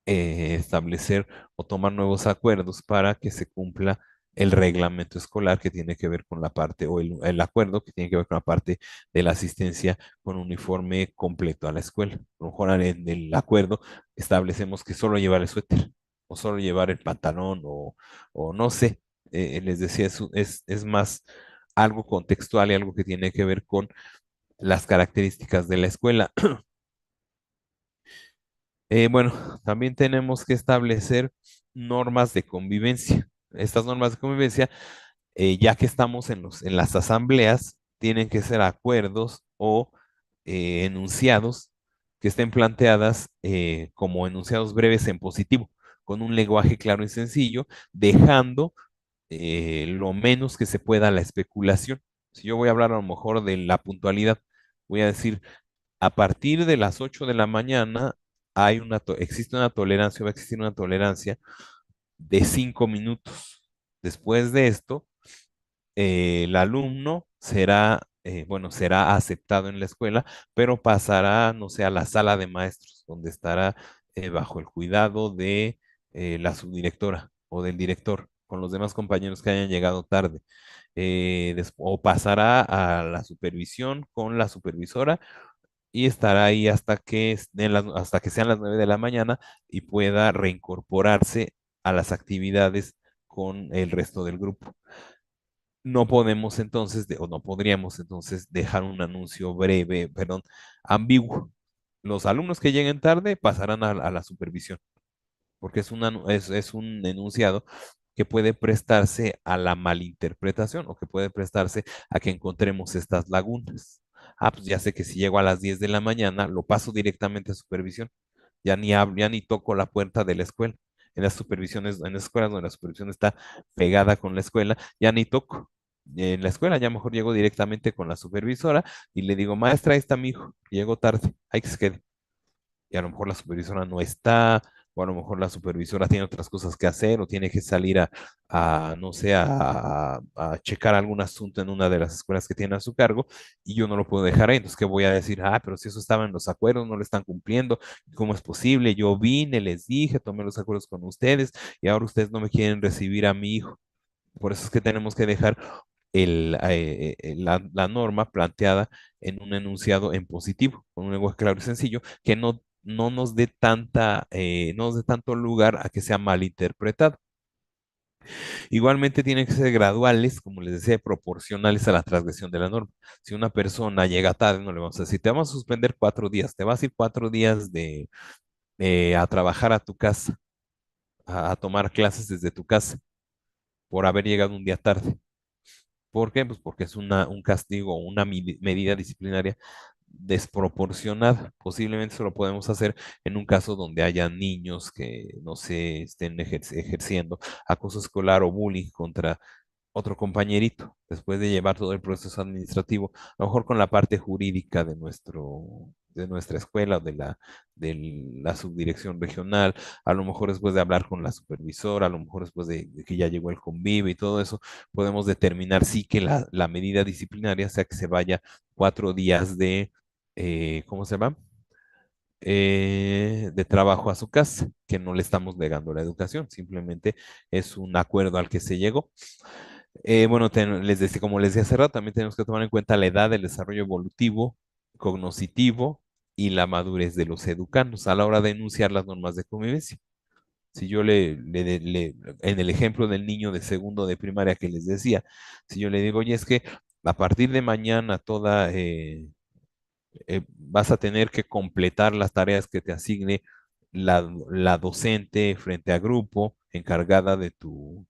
establecer o tomar nuevos acuerdos para que se cumpla el reglamento escolar que tiene que ver con la parte, o el acuerdo que tiene que ver con la parte de la asistencia con uniforme completo a la escuela. A lo mejor en el acuerdo establecemos que solo llevar el suéter, o solo llevar el pantalón, o no sé. Les decía, es más algo contextual y algo que tiene que ver con las características de la escuela. Bueno, también tenemos que establecer normas de convivencia. Estas normas de convivencia, ya que estamos en las asambleas, tienen que ser acuerdos o enunciados que estén planteadas como enunciados breves en positivo, con un lenguaje claro y sencillo, dejando lo menos que se pueda la especulación. Si yo voy a hablar a lo mejor de la puntualidad, voy a decir, a partir de las 8 de la mañana existe una tolerancia, va a existir una tolerancia de 5 minutos. Después de esto, el alumno bueno, será aceptado en la escuela, pero pasará, no sé, a la sala de maestros, donde estará bajo el cuidado de la subdirectora o del director, con los demás compañeros que hayan llegado tarde. O pasará a la supervisión con la supervisora y estará ahí hasta que sean las 9 de la mañana y pueda reincorporarse a las actividades con el resto del grupo. No podemos entonces, o no podríamos entonces dejar un anuncio breve, perdón, ambiguo. Los alumnos que lleguen tarde pasarán a la supervisión, porque es un enunciado que puede prestarse a la malinterpretación o que puede prestarse a que encontremos estas lagunas. Ah, pues ya sé que si llego a las 10 de la mañana, lo paso directamente a supervisión. Ya ni toco la puerta de la escuela. En las supervisiones, en las escuelas donde la supervisión está pegada con la escuela, ya ni toco. En la escuela ya mejor llego directamente con la supervisora y le digo, maestra, ahí está mi hijo, llego tarde, hay que se quede. Y a lo mejor la supervisora no está, o a lo mejor la supervisora tiene otras cosas que hacer, o tiene que salir no sé, a checar algún asunto en una de las escuelas que tiene a su cargo, y yo no lo puedo dejar ahí. Entonces, ¿qué voy a decir? Ah, pero si eso estaba en los acuerdos, no lo están cumpliendo, ¿cómo es posible? Yo vine, les dije, tomé los acuerdos con ustedes, y ahora ustedes no me quieren recibir a mi hijo. Por eso es que tenemos que dejar la norma planteada en un enunciado en positivo, con un lenguaje claro y sencillo, que no nos dé no nos dé tanto lugar a que sea malinterpretado. Igualmente tienen que ser graduales, como les decía, proporcionales a la transgresión de la norma. Si una persona llega tarde, no le vamos a decir, te vamos a suspender 4 días, te vas a ir 4 días a trabajar a tu casa, a tomar clases desde tu casa, por haber llegado un día tarde. ¿Por qué? Pues porque es un castigo o una medida disciplinaria desproporcionada. Posiblemente eso lo podemos hacer en un caso donde haya niños que no se estén ejerciendo acoso escolar o bullying contra otro compañerito, después de llevar todo el proceso administrativo, a lo mejor con la parte jurídica de nuestra escuela o de la subdirección regional, a lo mejor después de hablar con la supervisora, a lo mejor después de que ya llegó el convive y todo eso, podemos determinar sí que la medida disciplinaria sea que se vaya 4 días ¿cómo se llama? De trabajo a su casa, que no le estamos negando la educación, simplemente es un acuerdo al que se llegó. Bueno, les decía, como les decía hace rato, también tenemos que tomar en cuenta la edad, el desarrollo evolutivo, cognoscitivo y la madurez de los educandos a la hora de enunciar las normas de convivencia. Si yo en el ejemplo del niño de segundo de primaria que les decía, si yo le digo, oye, es que a partir de mañana vas a tener que completar las tareas que te asigne la docente frente a grupo encargada de tu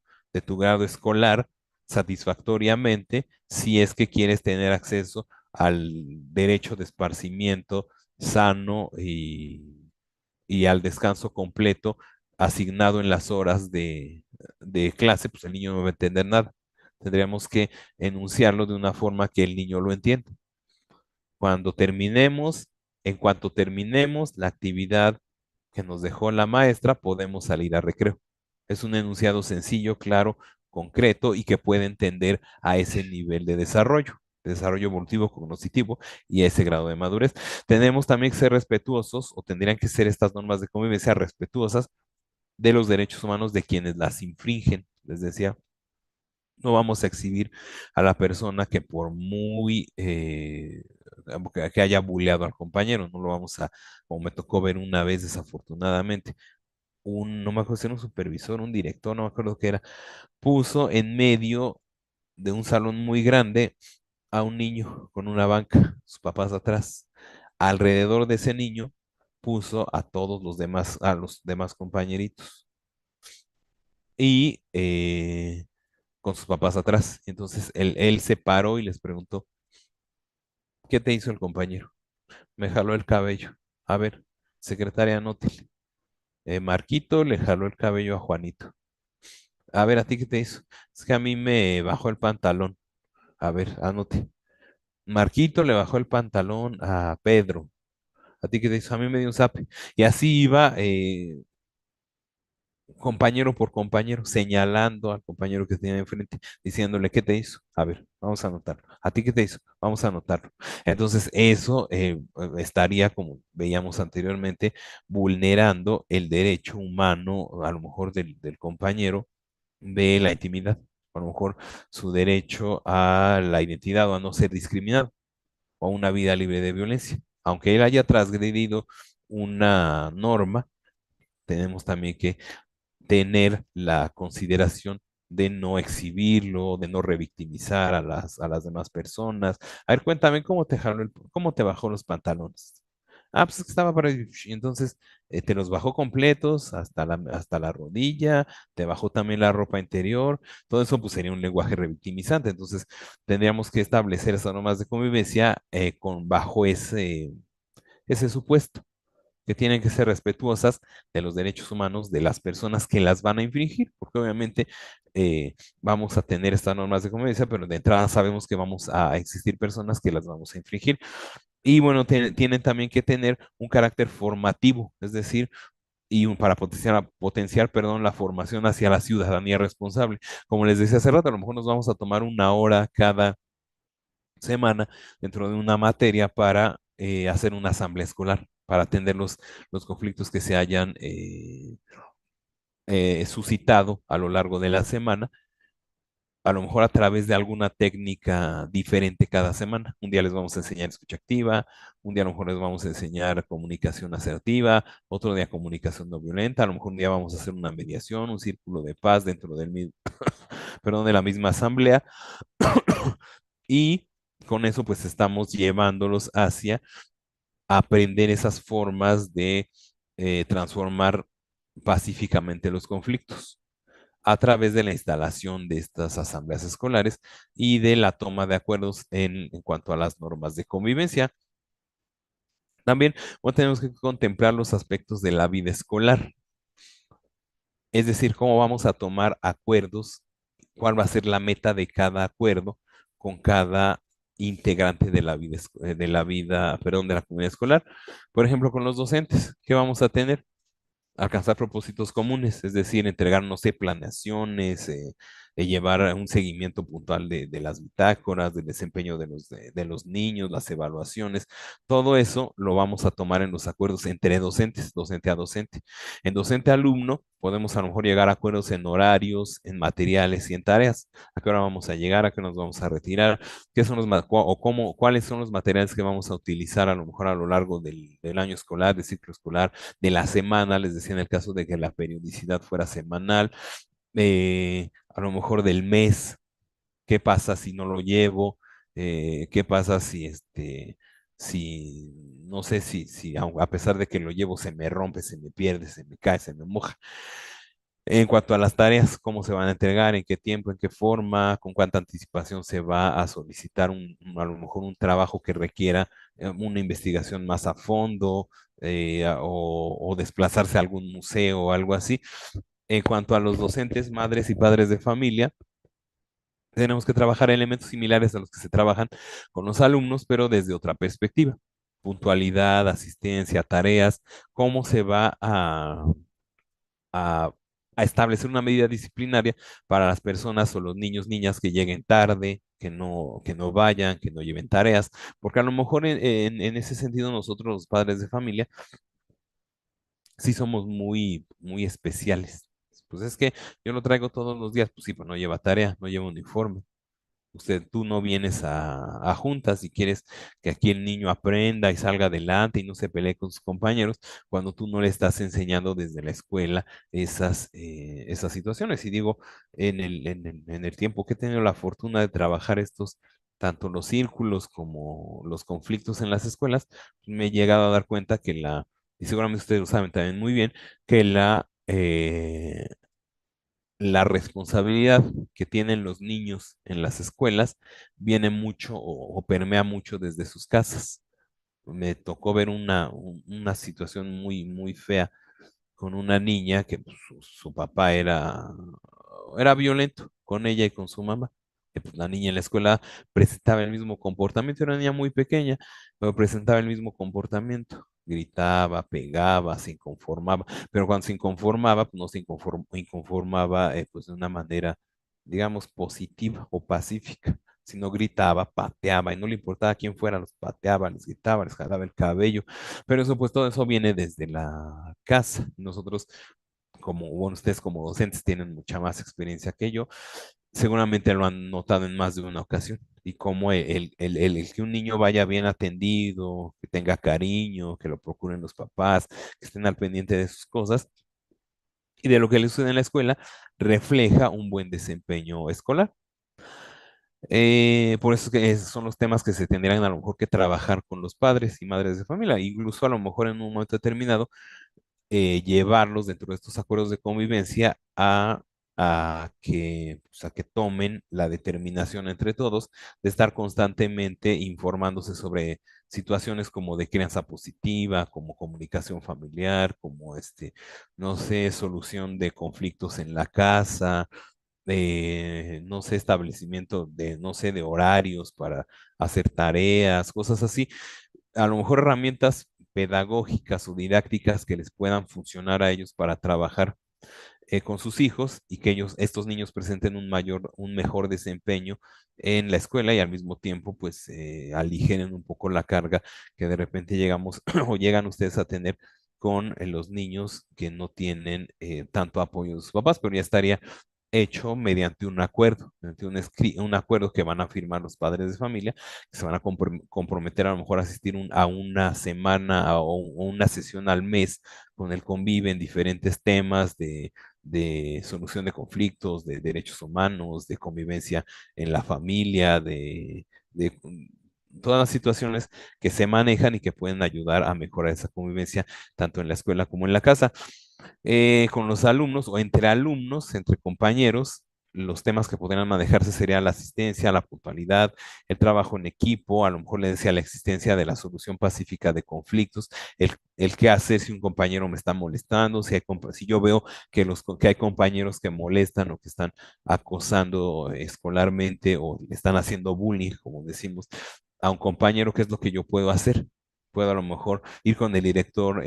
grado escolar satisfactoriamente, si es que quieres tener acceso al derecho de esparcimiento sano y al descanso completo asignado en las horas de clase, pues el niño no va a entender nada. Tendríamos que enunciarlo de una forma que el niño lo entienda. Cuando terminemos, en cuanto terminemos la actividad que nos dejó la maestra, podemos salir a recreo. Es un enunciado sencillo, claro, concreto y que puede entender a ese nivel de desarrollo evolutivo, cognitivo y a ese grado de madurez. Tenemos también que ser respetuosos, o tendrían que ser estas normas de convivencia respetuosas de los derechos humanos de quienes las infringen. Les decía, no vamos a exhibir a la persona que por muy que haya bulleado al compañero, no lo vamos a, como me tocó ver una vez desafortunadamente, no me acuerdo si era un supervisor, un director, no me acuerdo qué era, puso en medio de un salón muy grande a un niño con una banca, sus papás atrás. Alrededor de ese niño puso a todos los demás, a los demás compañeritos. Y con sus papás atrás. Entonces él se paró y les preguntó, ¿qué te hizo el compañero? Me jaló el cabello. A ver, secretaria, anótele. Marquito le jaló el cabello a Juanito. A ver, ¿a ti qué te hizo? Es que a mí me bajó el pantalón. A ver, anote. Marquito le bajó el pantalón a Pedro. ¿A ti qué te hizo? A mí me dio un zape. Y así iba compañero por compañero, señalando al compañero que tenía enfrente, diciéndole, ¿qué te hizo? A ver, vamos a anotarlo. ¿A ti qué te hizo? Vamos a anotarlo. Entonces, eso estaría, como veíamos anteriormente, vulnerando el derecho humano, a lo mejor del compañero, de la intimidad, a lo mejor su derecho a la identidad o a no ser discriminado, o a una vida libre de violencia. Aunque él haya transgredido una norma, tenemos también que tener la consideración de no exhibirlo, de no revictimizar a a las demás personas. A ver, cuéntame, cómo te bajó los pantalones? Ah, pues es que estaba para... Y entonces te los bajó completos hasta la rodilla, te bajó también la ropa interior, todo eso pues sería un lenguaje revictimizante. Entonces tendríamos que establecer esas normas de convivencia bajo ese supuesto, que tienen que ser respetuosas de los derechos humanos de las personas que las van a infringir, porque obviamente vamos a tener estas normas de convivencia, pero de entrada sabemos que vamos a existir personas que las vamos a infringir. Y bueno, tienen también que tener un carácter formativo, es decir, para potenciar, perdón, la formación hacia la ciudadanía responsable. Como les decía hace rato, a lo mejor nos vamos a tomar una hora cada semana dentro de una materia para hacer una asamblea escolar, para atender los conflictos que se hayan suscitado a lo largo de la semana, a lo mejor a través de alguna técnica diferente cada semana. Un día les vamos a enseñar escucha activa, un día a lo mejor les vamos a enseñar comunicación asertiva, otro día comunicación no violenta, a lo mejor un día vamos a hacer una mediación, un círculo de paz dentro perdón, de la misma asamblea. Y con eso pues estamos llevándolos hacia aprender esas formas de transformar pacíficamente los conflictos a través de la instalación de estas asambleas escolares y de la toma de acuerdos en cuanto a las normas de convivencia. También bueno, tenemos que contemplar los aspectos de la vida escolar, es decir, cómo vamos a tomar acuerdos, cuál va a ser la meta de cada acuerdo con cada integrante de la vida, perdón, de la comunidad escolar. Por ejemplo, con los docentes, ¿qué vamos a tener? Alcanzar propósitos comunes, es decir, entregar, no sé, planeaciones, llevar un seguimiento puntual de las bitácoras, del desempeño de los niños, las evaluaciones, todo eso lo vamos a tomar en los acuerdos entre docentes, docente a docente. En docente alumno, podemos a lo mejor llegar a acuerdos en horarios, en materiales y en tareas. ¿A qué hora vamos a llegar? ¿A qué nos vamos a retirar? ¿Qué son o cómo, cuáles son los materiales que vamos a utilizar a lo mejor a lo largo del año escolar, del ciclo escolar, de la semana? Les decía en el caso de que la periodicidad fuera semanal, a lo mejor del mes. ¿Qué pasa si no lo llevo? ¿Qué pasa si no sé si a pesar de que lo llevo se me rompe, se me pierde, se me cae, se me moja? En cuanto a las tareas, ¿cómo se van a entregar? ¿En qué tiempo? ¿En qué forma? ¿Con cuánta anticipación se va a solicitar a lo mejor un trabajo que requiera una investigación más a fondo, o desplazarse a algún museo o algo así? En cuanto a los docentes, madres y padres de familia, tenemos que trabajar elementos similares a los que se trabajan con los alumnos, pero desde otra perspectiva. Puntualidad, asistencia, tareas, cómo se va a, a establecer una medida disciplinaria para las personas o los niños, niñas que lleguen tarde, que no vayan, que no lleven tareas, porque a lo mejor en ese sentido nosotros los padres de familia sí somos muy, muy especiales. Pues es que yo lo traigo todos los días, pues sí, pues no lleva tarea, no lleva uniforme. Tú no vienes a juntas y quieres que aquí el niño aprenda y salga adelante y no se pelee con sus compañeros cuando tú no le estás enseñando desde la escuela esas situaciones. Y digo, en el tiempo que he tenido la fortuna de trabajar tanto los círculos como los conflictos en las escuelas, me he llegado a dar cuenta y seguramente ustedes lo saben también muy bien, que la responsabilidad que tienen los niños en las escuelas viene mucho o permea mucho desde sus casas. Me tocó ver una situación muy, muy fea con una niña que pues, su papá era violento con ella y con su mamá. Pues, la niña en la escuela presentaba el mismo comportamiento, era una niña muy pequeña, pero presentaba el mismo comportamiento. Gritaba, pegaba, se inconformaba, pero cuando se inconformaba, pues no se inconformaba pues de una manera, digamos, positiva o pacífica, sino gritaba, pateaba, y no le importaba quién fuera, los pateaba, les gritaba, les jalaba el cabello, pero eso, pues todo eso viene desde la casa. Nosotros, bueno, ustedes como docentes tienen mucha más experiencia que yo, seguramente lo han notado en más de una ocasión. Y como el que un niño vaya bien atendido, que tenga cariño, que lo procuren los papás, que estén al pendiente de sus cosas y de lo que le sucede en la escuela, refleja un buen desempeño escolar. Por eso es que esos son los temas que se tendrían a lo mejor que trabajar con los padres y madres de familia, incluso a lo mejor en un momento determinado llevarlos dentro de estos acuerdos de convivencia a que tomen la determinación entre todos de estar constantemente informándose sobre situaciones como de crianza positiva, como comunicación familiar, como no sé, solución de conflictos en la casa, no sé, establecimiento no sé, de horarios para hacer tareas, cosas así. A lo mejor herramientas pedagógicas o didácticas que les puedan funcionar a ellos para trabajar con sus hijos y que estos niños presenten un mejor desempeño en la escuela y al mismo tiempo, pues, aligeren un poco la carga que de repente llegamos o llegan ustedes a tener con los niños que no tienen tanto apoyo de sus papás, pero ya estaría hecho mediante un acuerdo, mediante un acuerdo que van a firmar los padres de familia, que se van a comprometer a lo mejor a asistir a una semana o una sesión al mes con el convive en diferentes temas de solución de conflictos, de derechos humanos, de convivencia en la familia, de todas las situaciones que se manejan y que pueden ayudar a mejorar esa convivencia tanto en la escuela como en la casa. Con los alumnos o entre alumnos, entre compañeros, los temas que podrían manejarse sería la asistencia, la puntualidad, el trabajo en equipo, a lo mejor le decía la existencia de la solución pacífica de conflictos, el qué hacer si un compañero me está molestando, si yo veo que hay compañeros que molestan o que están acosando escolarmente o le están haciendo bullying, como decimos, a un compañero, ¿qué es lo que yo puedo hacer? Puedo a lo mejor ir con el director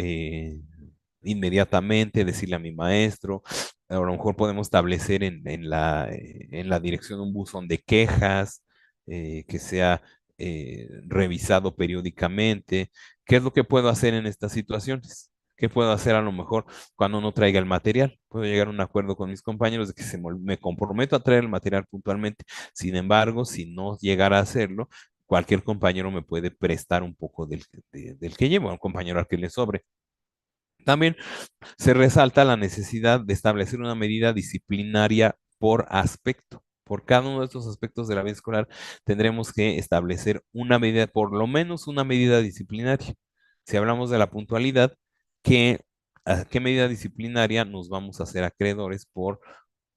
inmediatamente, decirle a mi maestro, a lo mejor podemos establecer en la dirección un buzón de quejas que sea revisado periódicamente. ¿Qué es lo que puedo hacer en estas situaciones? ¿Qué puedo hacer a lo mejor cuando no traiga el material? Puedo llegar a un acuerdo con mis compañeros de que me comprometo a traer el material puntualmente. Sin embargo, si no llegara a hacerlo, cualquier compañero me puede prestar un poco del que llevo, a un compañero al que le sobre. También se resalta la necesidad de establecer una medida disciplinaria por aspecto. Por cada uno de estos aspectos de la vida escolar tendremos que establecer una medida, por lo menos una medida disciplinaria. Si hablamos de la puntualidad, ¿qué, ¿a qué medida disciplinaria nos vamos a hacer acreedores por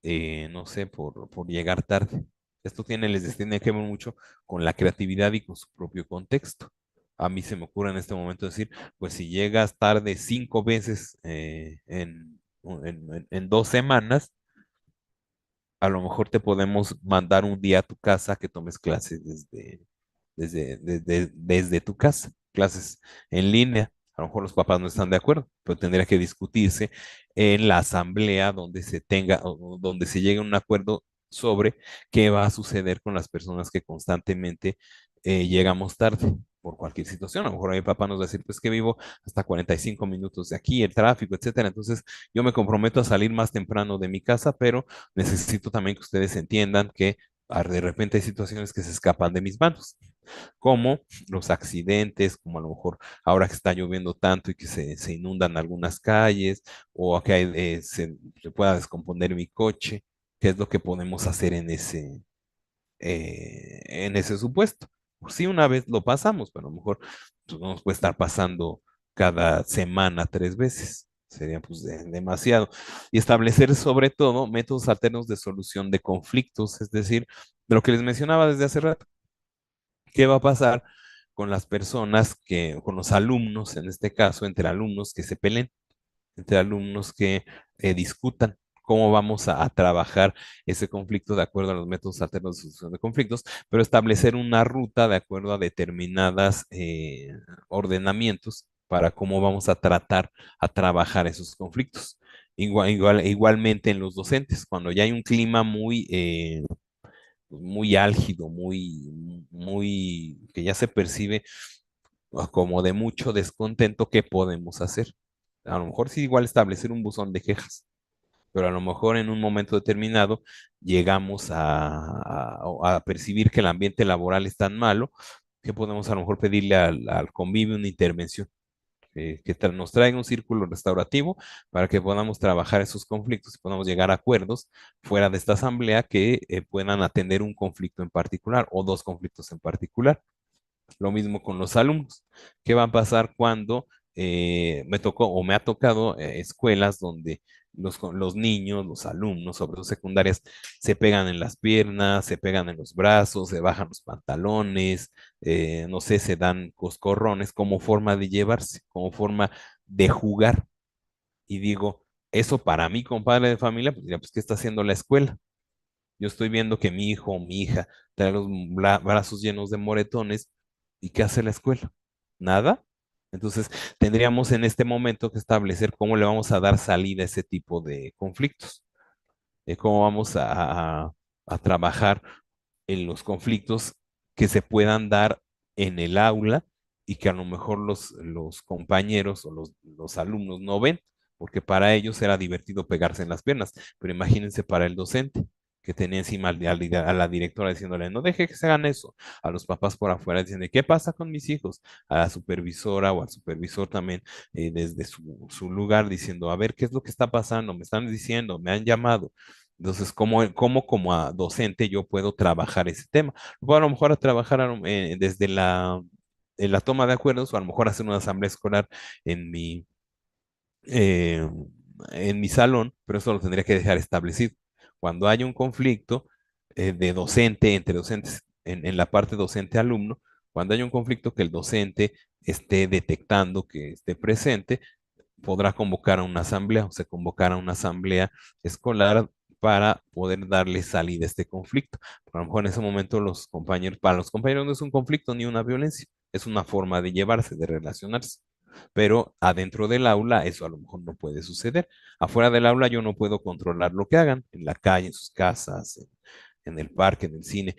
no sé, por llegar tarde? Esto tiene que ver mucho con la creatividad y con su propio contexto. A mí se me ocurre en este momento decir, pues si llegas tarde 5 veces en 2 semanas, a lo mejor te podemos mandar un día a tu casa que tomes clases desde tu casa, clases en línea. A lo mejor los papás no están de acuerdo, pero tendría que discutirse en la asamblea donde se tenga, o donde se llegue a un acuerdo sobre qué va a suceder con las personas que constantemente llegamos tarde por cualquier situación. A lo mejor mi papá nos va a decir, pues que vivo hasta 45 minutos de aquí, el tráfico, etcétera. Entonces, yo me comprometo a salir más temprano de mi casa, pero necesito también que ustedes entiendan que de repente hay situaciones que se escapan de mis manos, como los accidentes, como a lo mejor ahora que está lloviendo tanto y que se inundan algunas calles, o que se pueda descomponer mi coche. ¿Qué es lo que podemos hacer en ese supuesto? Pues sí, una vez lo pasamos, pero a lo mejor pues, no nos puede estar pasando cada semana 3 veces. Sería pues demasiado. Y establecer sobre todo métodos alternos de solución de conflictos, es decir, de lo que les mencionaba desde hace rato. ¿Qué va a pasar con las personas con los alumnos, en este caso, entre alumnos que se peleen, entre alumnos que discutan? ¿Cómo vamos a trabajar ese conflicto de acuerdo a los métodos alternos de solución de conflictos, pero establecer una ruta de acuerdo a determinadas ordenamientos para cómo vamos a tratar a trabajar esos conflictos? Igualmente en los docentes, cuando ya hay un clima muy álgido, que ya se percibe como de mucho descontento, ¿qué podemos hacer? A lo mejor sí igual establecer un buzón de quejas, pero a lo mejor en un momento determinado llegamos a percibir que el ambiente laboral es tan malo que podemos a lo mejor pedirle al convivio una intervención, nos traiga un círculo restaurativo para que podamos trabajar esos conflictos y podamos llegar a acuerdos fuera de esta asamblea que puedan atender un conflicto en particular o dos conflictos en particular. Lo mismo con los alumnos. ¿Qué va a pasar cuando me tocó o me ha tocado escuelas donde los niños, los alumnos, sobre todo secundarias, se pegan en las piernas, se pegan en los brazos, se bajan los pantalones, no sé, se dan coscorrones como forma de llevarse, como forma de jugar? Y digo, eso para mí, compadre de familia, pues diría, pues, ¿qué está haciendo la escuela? Yo estoy viendo que mi hijo o mi hija trae los brazos llenos de moretones. ¿Y qué hace la escuela? Nada. Entonces, tendríamos en este momento que establecer cómo le vamos a dar salida a ese tipo de conflictos, cómo vamos a trabajar en los conflictos que se puedan dar en el aula y que a lo mejor los compañeros o los alumnos no ven, porque para ellos era divertido pegarse en las piernas, pero imagínense para el docente que tenía encima a la directora diciéndole, no deje que se hagan eso, a los papás por afuera diciendo, ¿qué pasa con mis hijos? A la supervisora o al supervisor también desde su lugar diciendo, a ver, ¿qué es lo que está pasando? Me están diciendo, me han llamado. Entonces, ¿cómo como a docente yo puedo trabajar ese tema? Puedo a lo mejor a trabajar desde en la toma de acuerdos o a lo mejor hacer una asamblea escolar en eh, en mi salón, pero eso lo tendría que dejar establecido. Cuando haya un conflicto de docente, entre docentes, en la parte docente-alumno, cuando haya un conflicto que el docente esté detectando, que esté presente, podrá convocar a una asamblea o se convocará a una asamblea escolar para poder darle salida a este conflicto. A lo mejor en ese momento para los compañeros no es un conflicto ni una violencia, es una forma de llevarse, de relacionarse. Pero adentro del aula eso a lo mejor no puede suceder. Afuera del aula yo no puedo controlar lo que hagan, en la calle, en sus casas, en el parque, en el cine.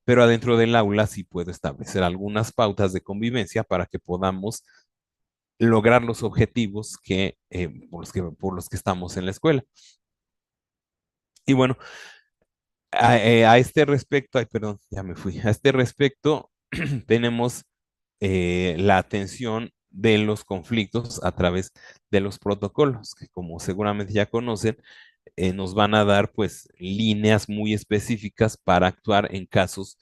Pero adentro del aula sí puedo establecer algunas pautas de convivencia para que podamos lograr los objetivos por los que estamos en la escuela. Y bueno, a este respecto, ay, perdón, ya me fui. A este respecto, tenemos la atención de los conflictos a través de los protocolos, que como seguramente ya conocen, nos van a dar pues líneas muy específicas para actuar en casos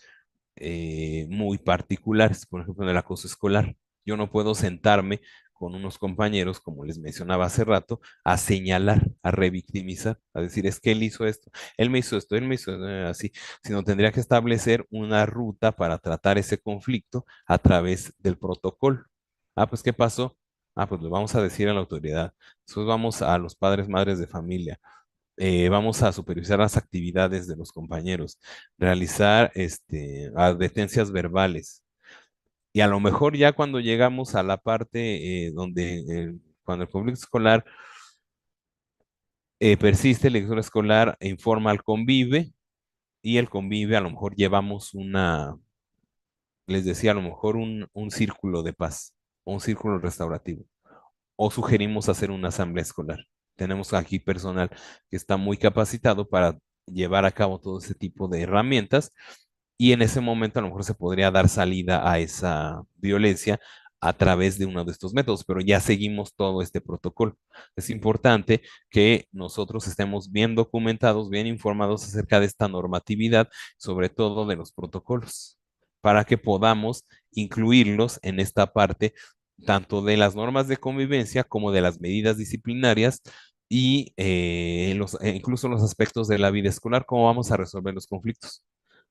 muy particulares, por ejemplo, en el acoso escolar. Yo no puedo sentarme con unos compañeros, como les mencionaba hace rato, a señalar, a revictimizar, a decir, es que él hizo esto, él me hizo esto, él me hizo así, sino tendría que establecer una ruta para tratar ese conflicto a través del protocolo. Ah, pues, ¿qué pasó? Ah, pues le vamos a decir a la autoridad. Después vamos a los padres, madres de familia. Vamos a supervisar las actividades de los compañeros, realizar advertencias verbales. Y a lo mejor ya cuando llegamos a la parte cuando el conflicto escolar persiste, el director escolar informa al convive y el convive a lo mejor llevamos les decía, a lo mejor un círculo de paz o un círculo restaurativo o sugerimos hacer una asamblea escolar. Tenemos aquí personal que está muy capacitado para llevar a cabo todo ese tipo de herramientas y en ese momento a lo mejor se podría dar salida a esa violencia a través de uno de estos métodos, pero ya seguimos todo este protocolo. Es importante que nosotros estemos bien documentados, bien informados acerca de esta normatividad, sobre todo de los protocolos, para que podamos incluirlos en esta parte tanto de las normas de convivencia como de las medidas disciplinarias y incluso los aspectos de la vida escolar, cómo vamos a resolver los conflictos.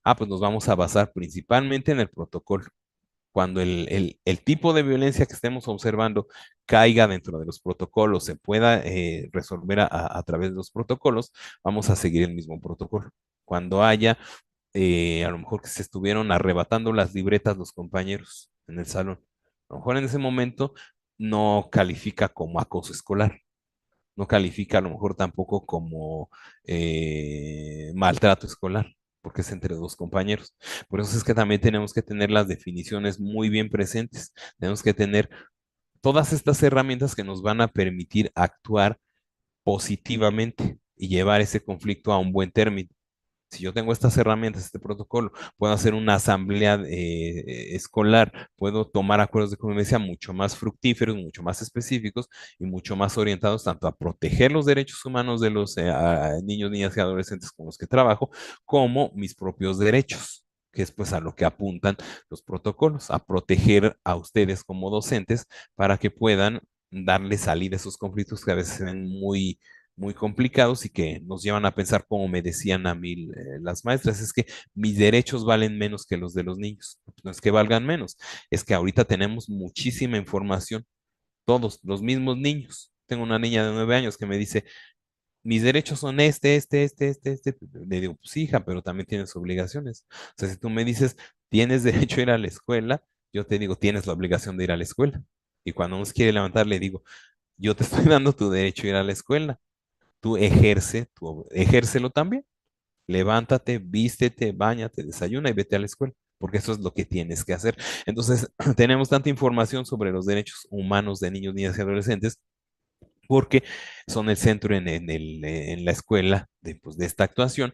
Ah, pues nos vamos a basar principalmente en el protocolo. Cuando el tipo de violencia que estemos observando caiga dentro de los protocolos, se pueda resolver a través de los protocolos, vamos a seguir el mismo protocolo. Cuando haya, a lo mejor que se estuvieron arrebatando las libretas los compañeros en el salón, a lo mejor en ese momento no califica como acoso escolar, no califica a lo mejor tampoco como maltrato escolar, porque es entre dos compañeros. Por eso es que también tenemos que tener las definiciones muy bien presentes. Tenemos que tener todas estas herramientas que nos van a permitir actuar positivamente y llevar ese conflicto a un buen término. Si yo tengo estas herramientas, este protocolo, puedo hacer una asamblea escolar, puedo tomar acuerdos de convivencia mucho más fructíferos, mucho más específicos y mucho más orientados tanto a proteger los derechos humanos de los niños, niñas y adolescentes con los que trabajo, como mis propios derechos, que es pues a lo que apuntan los protocolos, a proteger a ustedes como docentes para que puedan darle salida a esos conflictos que a veces se ven muy complicados y que nos llevan a pensar, como me decían a mí las maestras, es que mis derechos valen menos que los de los niños. No es que valgan menos, es que ahorita tenemos muchísima información, todos los mismos niños. Tengo una niña de 9 años que me dice, mis derechos son este. Le digo, pues hija, pero también tienes obligaciones. O sea, si tú me dices, tienes derecho a ir a la escuela, yo te digo, tienes la obligación de ir a la escuela. Y cuando nos quiere levantar, le digo, yo te estoy dando tu derecho a ir a la escuela, ejércelo también. Levántate, vístete, báñate, desayuna y vete a la escuela, porque eso es lo que tienes que hacer. Entonces, tenemos tanta información sobre los derechos humanos de niños, niñas y adolescentes, porque son el centro en la escuela pues, de esta actuación,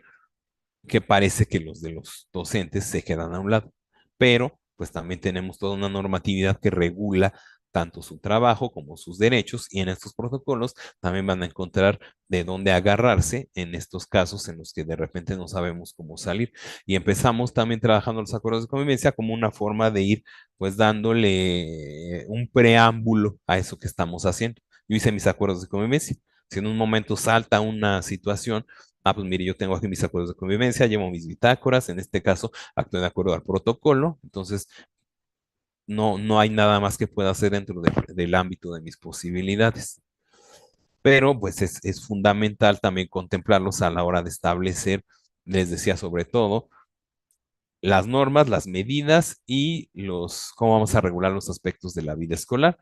que parece que los de los docentes se quedan a un lado. Pero, pues también tenemos toda una normatividad que regula tanto su trabajo como sus derechos y en estos protocolos también van a encontrar de dónde agarrarse en estos casos en los que de repente no sabemos cómo salir. Y empezamos también trabajando los acuerdos de convivencia como una forma de ir pues dándole un preámbulo a eso que estamos haciendo. Yo hice mis acuerdos de convivencia. Si en un momento salta una situación, ah, pues mire, yo tengo aquí mis acuerdos de convivencia, llevo mis bitácoras, en este caso actúo de acuerdo al protocolo, entonces no hay nada más que pueda hacer dentro del ámbito de mis posibilidades. Pero pues es fundamental también contemplarlos a la hora de establecer, les decía sobre todo, las normas, las medidas y cómo vamos a regular los aspectos de la vida escolar.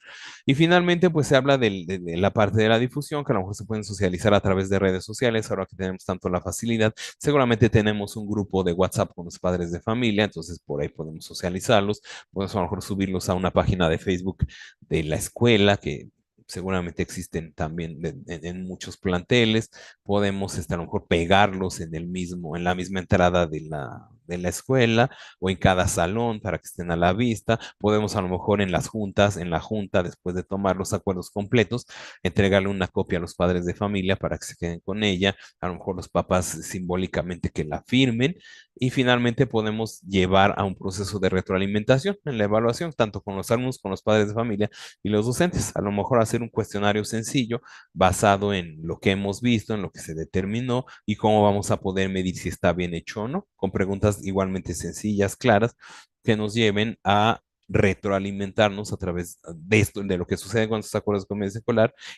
Y finalmente, pues se habla de la parte de la difusión, que a lo mejor se pueden socializar a través de redes sociales, ahora que tenemos tanto la facilidad. Seguramente tenemos un grupo de WhatsApp con los padres de familia, entonces por ahí podemos socializarlos, podemos a lo mejor subirlos a una página de Facebook de la escuela, que seguramente existen también en muchos planteles. Podemos a lo mejor pegarlos en la misma entrada de la escuela o en cada salón para que estén a la vista. Podemos a lo mejor en las juntas, en la junta, después de tomar los acuerdos completos, entregarle una copia a los padres de familia para que se queden con ella, a lo mejor los papás simbólicamente que la firmen y finalmente podemos llevar a un proceso de retroalimentación en la evaluación, tanto con los alumnos, con los padres de familia y los docentes. A lo mejor hacer un cuestionario sencillo basado en lo que hemos visto, en lo que se determinó y cómo vamos a poder medir si está bien hecho o no, con preguntas igualmente sencillas, claras, que nos lleven a retroalimentarnos a través de esto, de lo que sucede con estos acuerdos de convivencia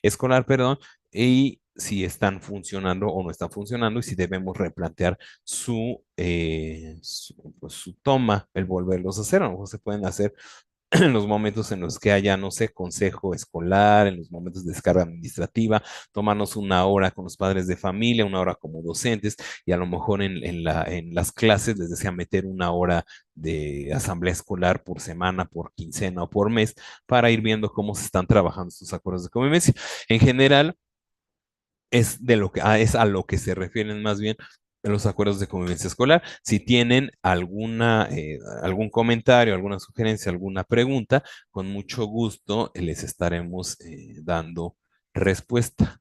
escolar, perdón, y si están funcionando o no están funcionando y si debemos replantear pues, su toma, el volverlos a hacer. A lo mejor se pueden hacer en los momentos en los que haya, no sé, consejo escolar, en los momentos de descarga administrativa, tomarnos una hora con los padres de familia, una hora como docentes, y a lo mejor en las clases les desea meter una hora de asamblea escolar por semana, por quincena o por mes, para ir viendo cómo se están trabajando estos acuerdos de convivencia. En general, es a lo que se refieren más bien los acuerdos de convivencia escolar. Si tienen algún comentario, alguna sugerencia, alguna pregunta, con mucho gusto les estaremos dando respuesta.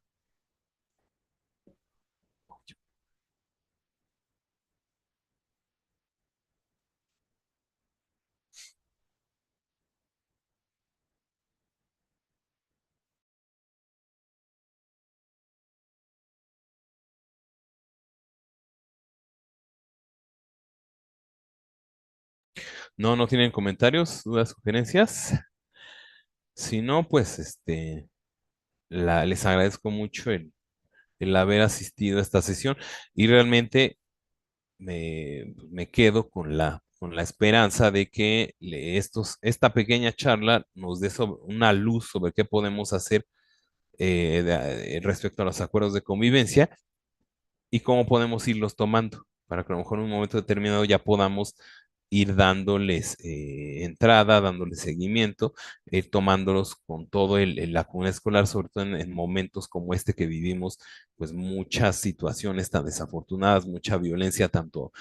No, no tienen comentarios, dudas, sugerencias. Si no, pues les agradezco mucho el haber asistido a esta sesión y realmente me quedo con con la esperanza de que esta pequeña charla nos dé una luz sobre qué podemos hacer respecto a los acuerdos de convivencia y cómo podemos irlos tomando para que a lo mejor en un momento determinado ya podamos ir dándoles entrada, dándoles seguimiento, tomándolos con todo la comunidad escolar, sobre todo en momentos como este que vivimos, pues muchas situaciones tan desafortunadas, mucha violencia, tanto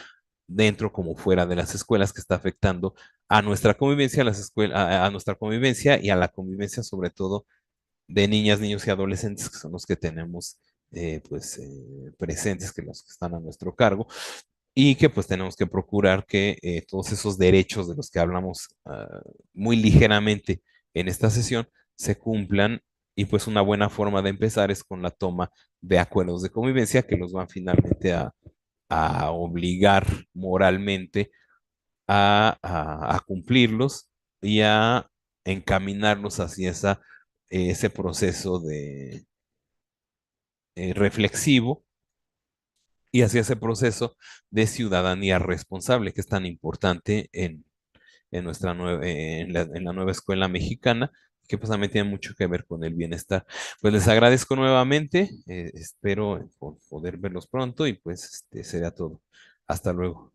dentro como fuera de las escuelas que está afectando a nuestra convivencia, a las escuelas, a nuestra convivencia y a la convivencia sobre todo de niñas, niños y adolescentes que son los que tenemos presentes, que los que están a nuestro cargo y que pues tenemos que procurar que todos esos derechos de los que hablamos muy ligeramente en esta sesión se cumplan y pues una buena forma de empezar es con la toma de acuerdos de convivencia que los van finalmente a obligar moralmente a cumplirlos y a encaminarlos hacia ese proceso reflexivo y hacia ese proceso de ciudadanía responsable que es tan importante en la nueva escuela mexicana, que pues también tiene mucho que ver con el bienestar. Pues les agradezco nuevamente, espero poder verlos pronto y pues sería todo. Hasta luego.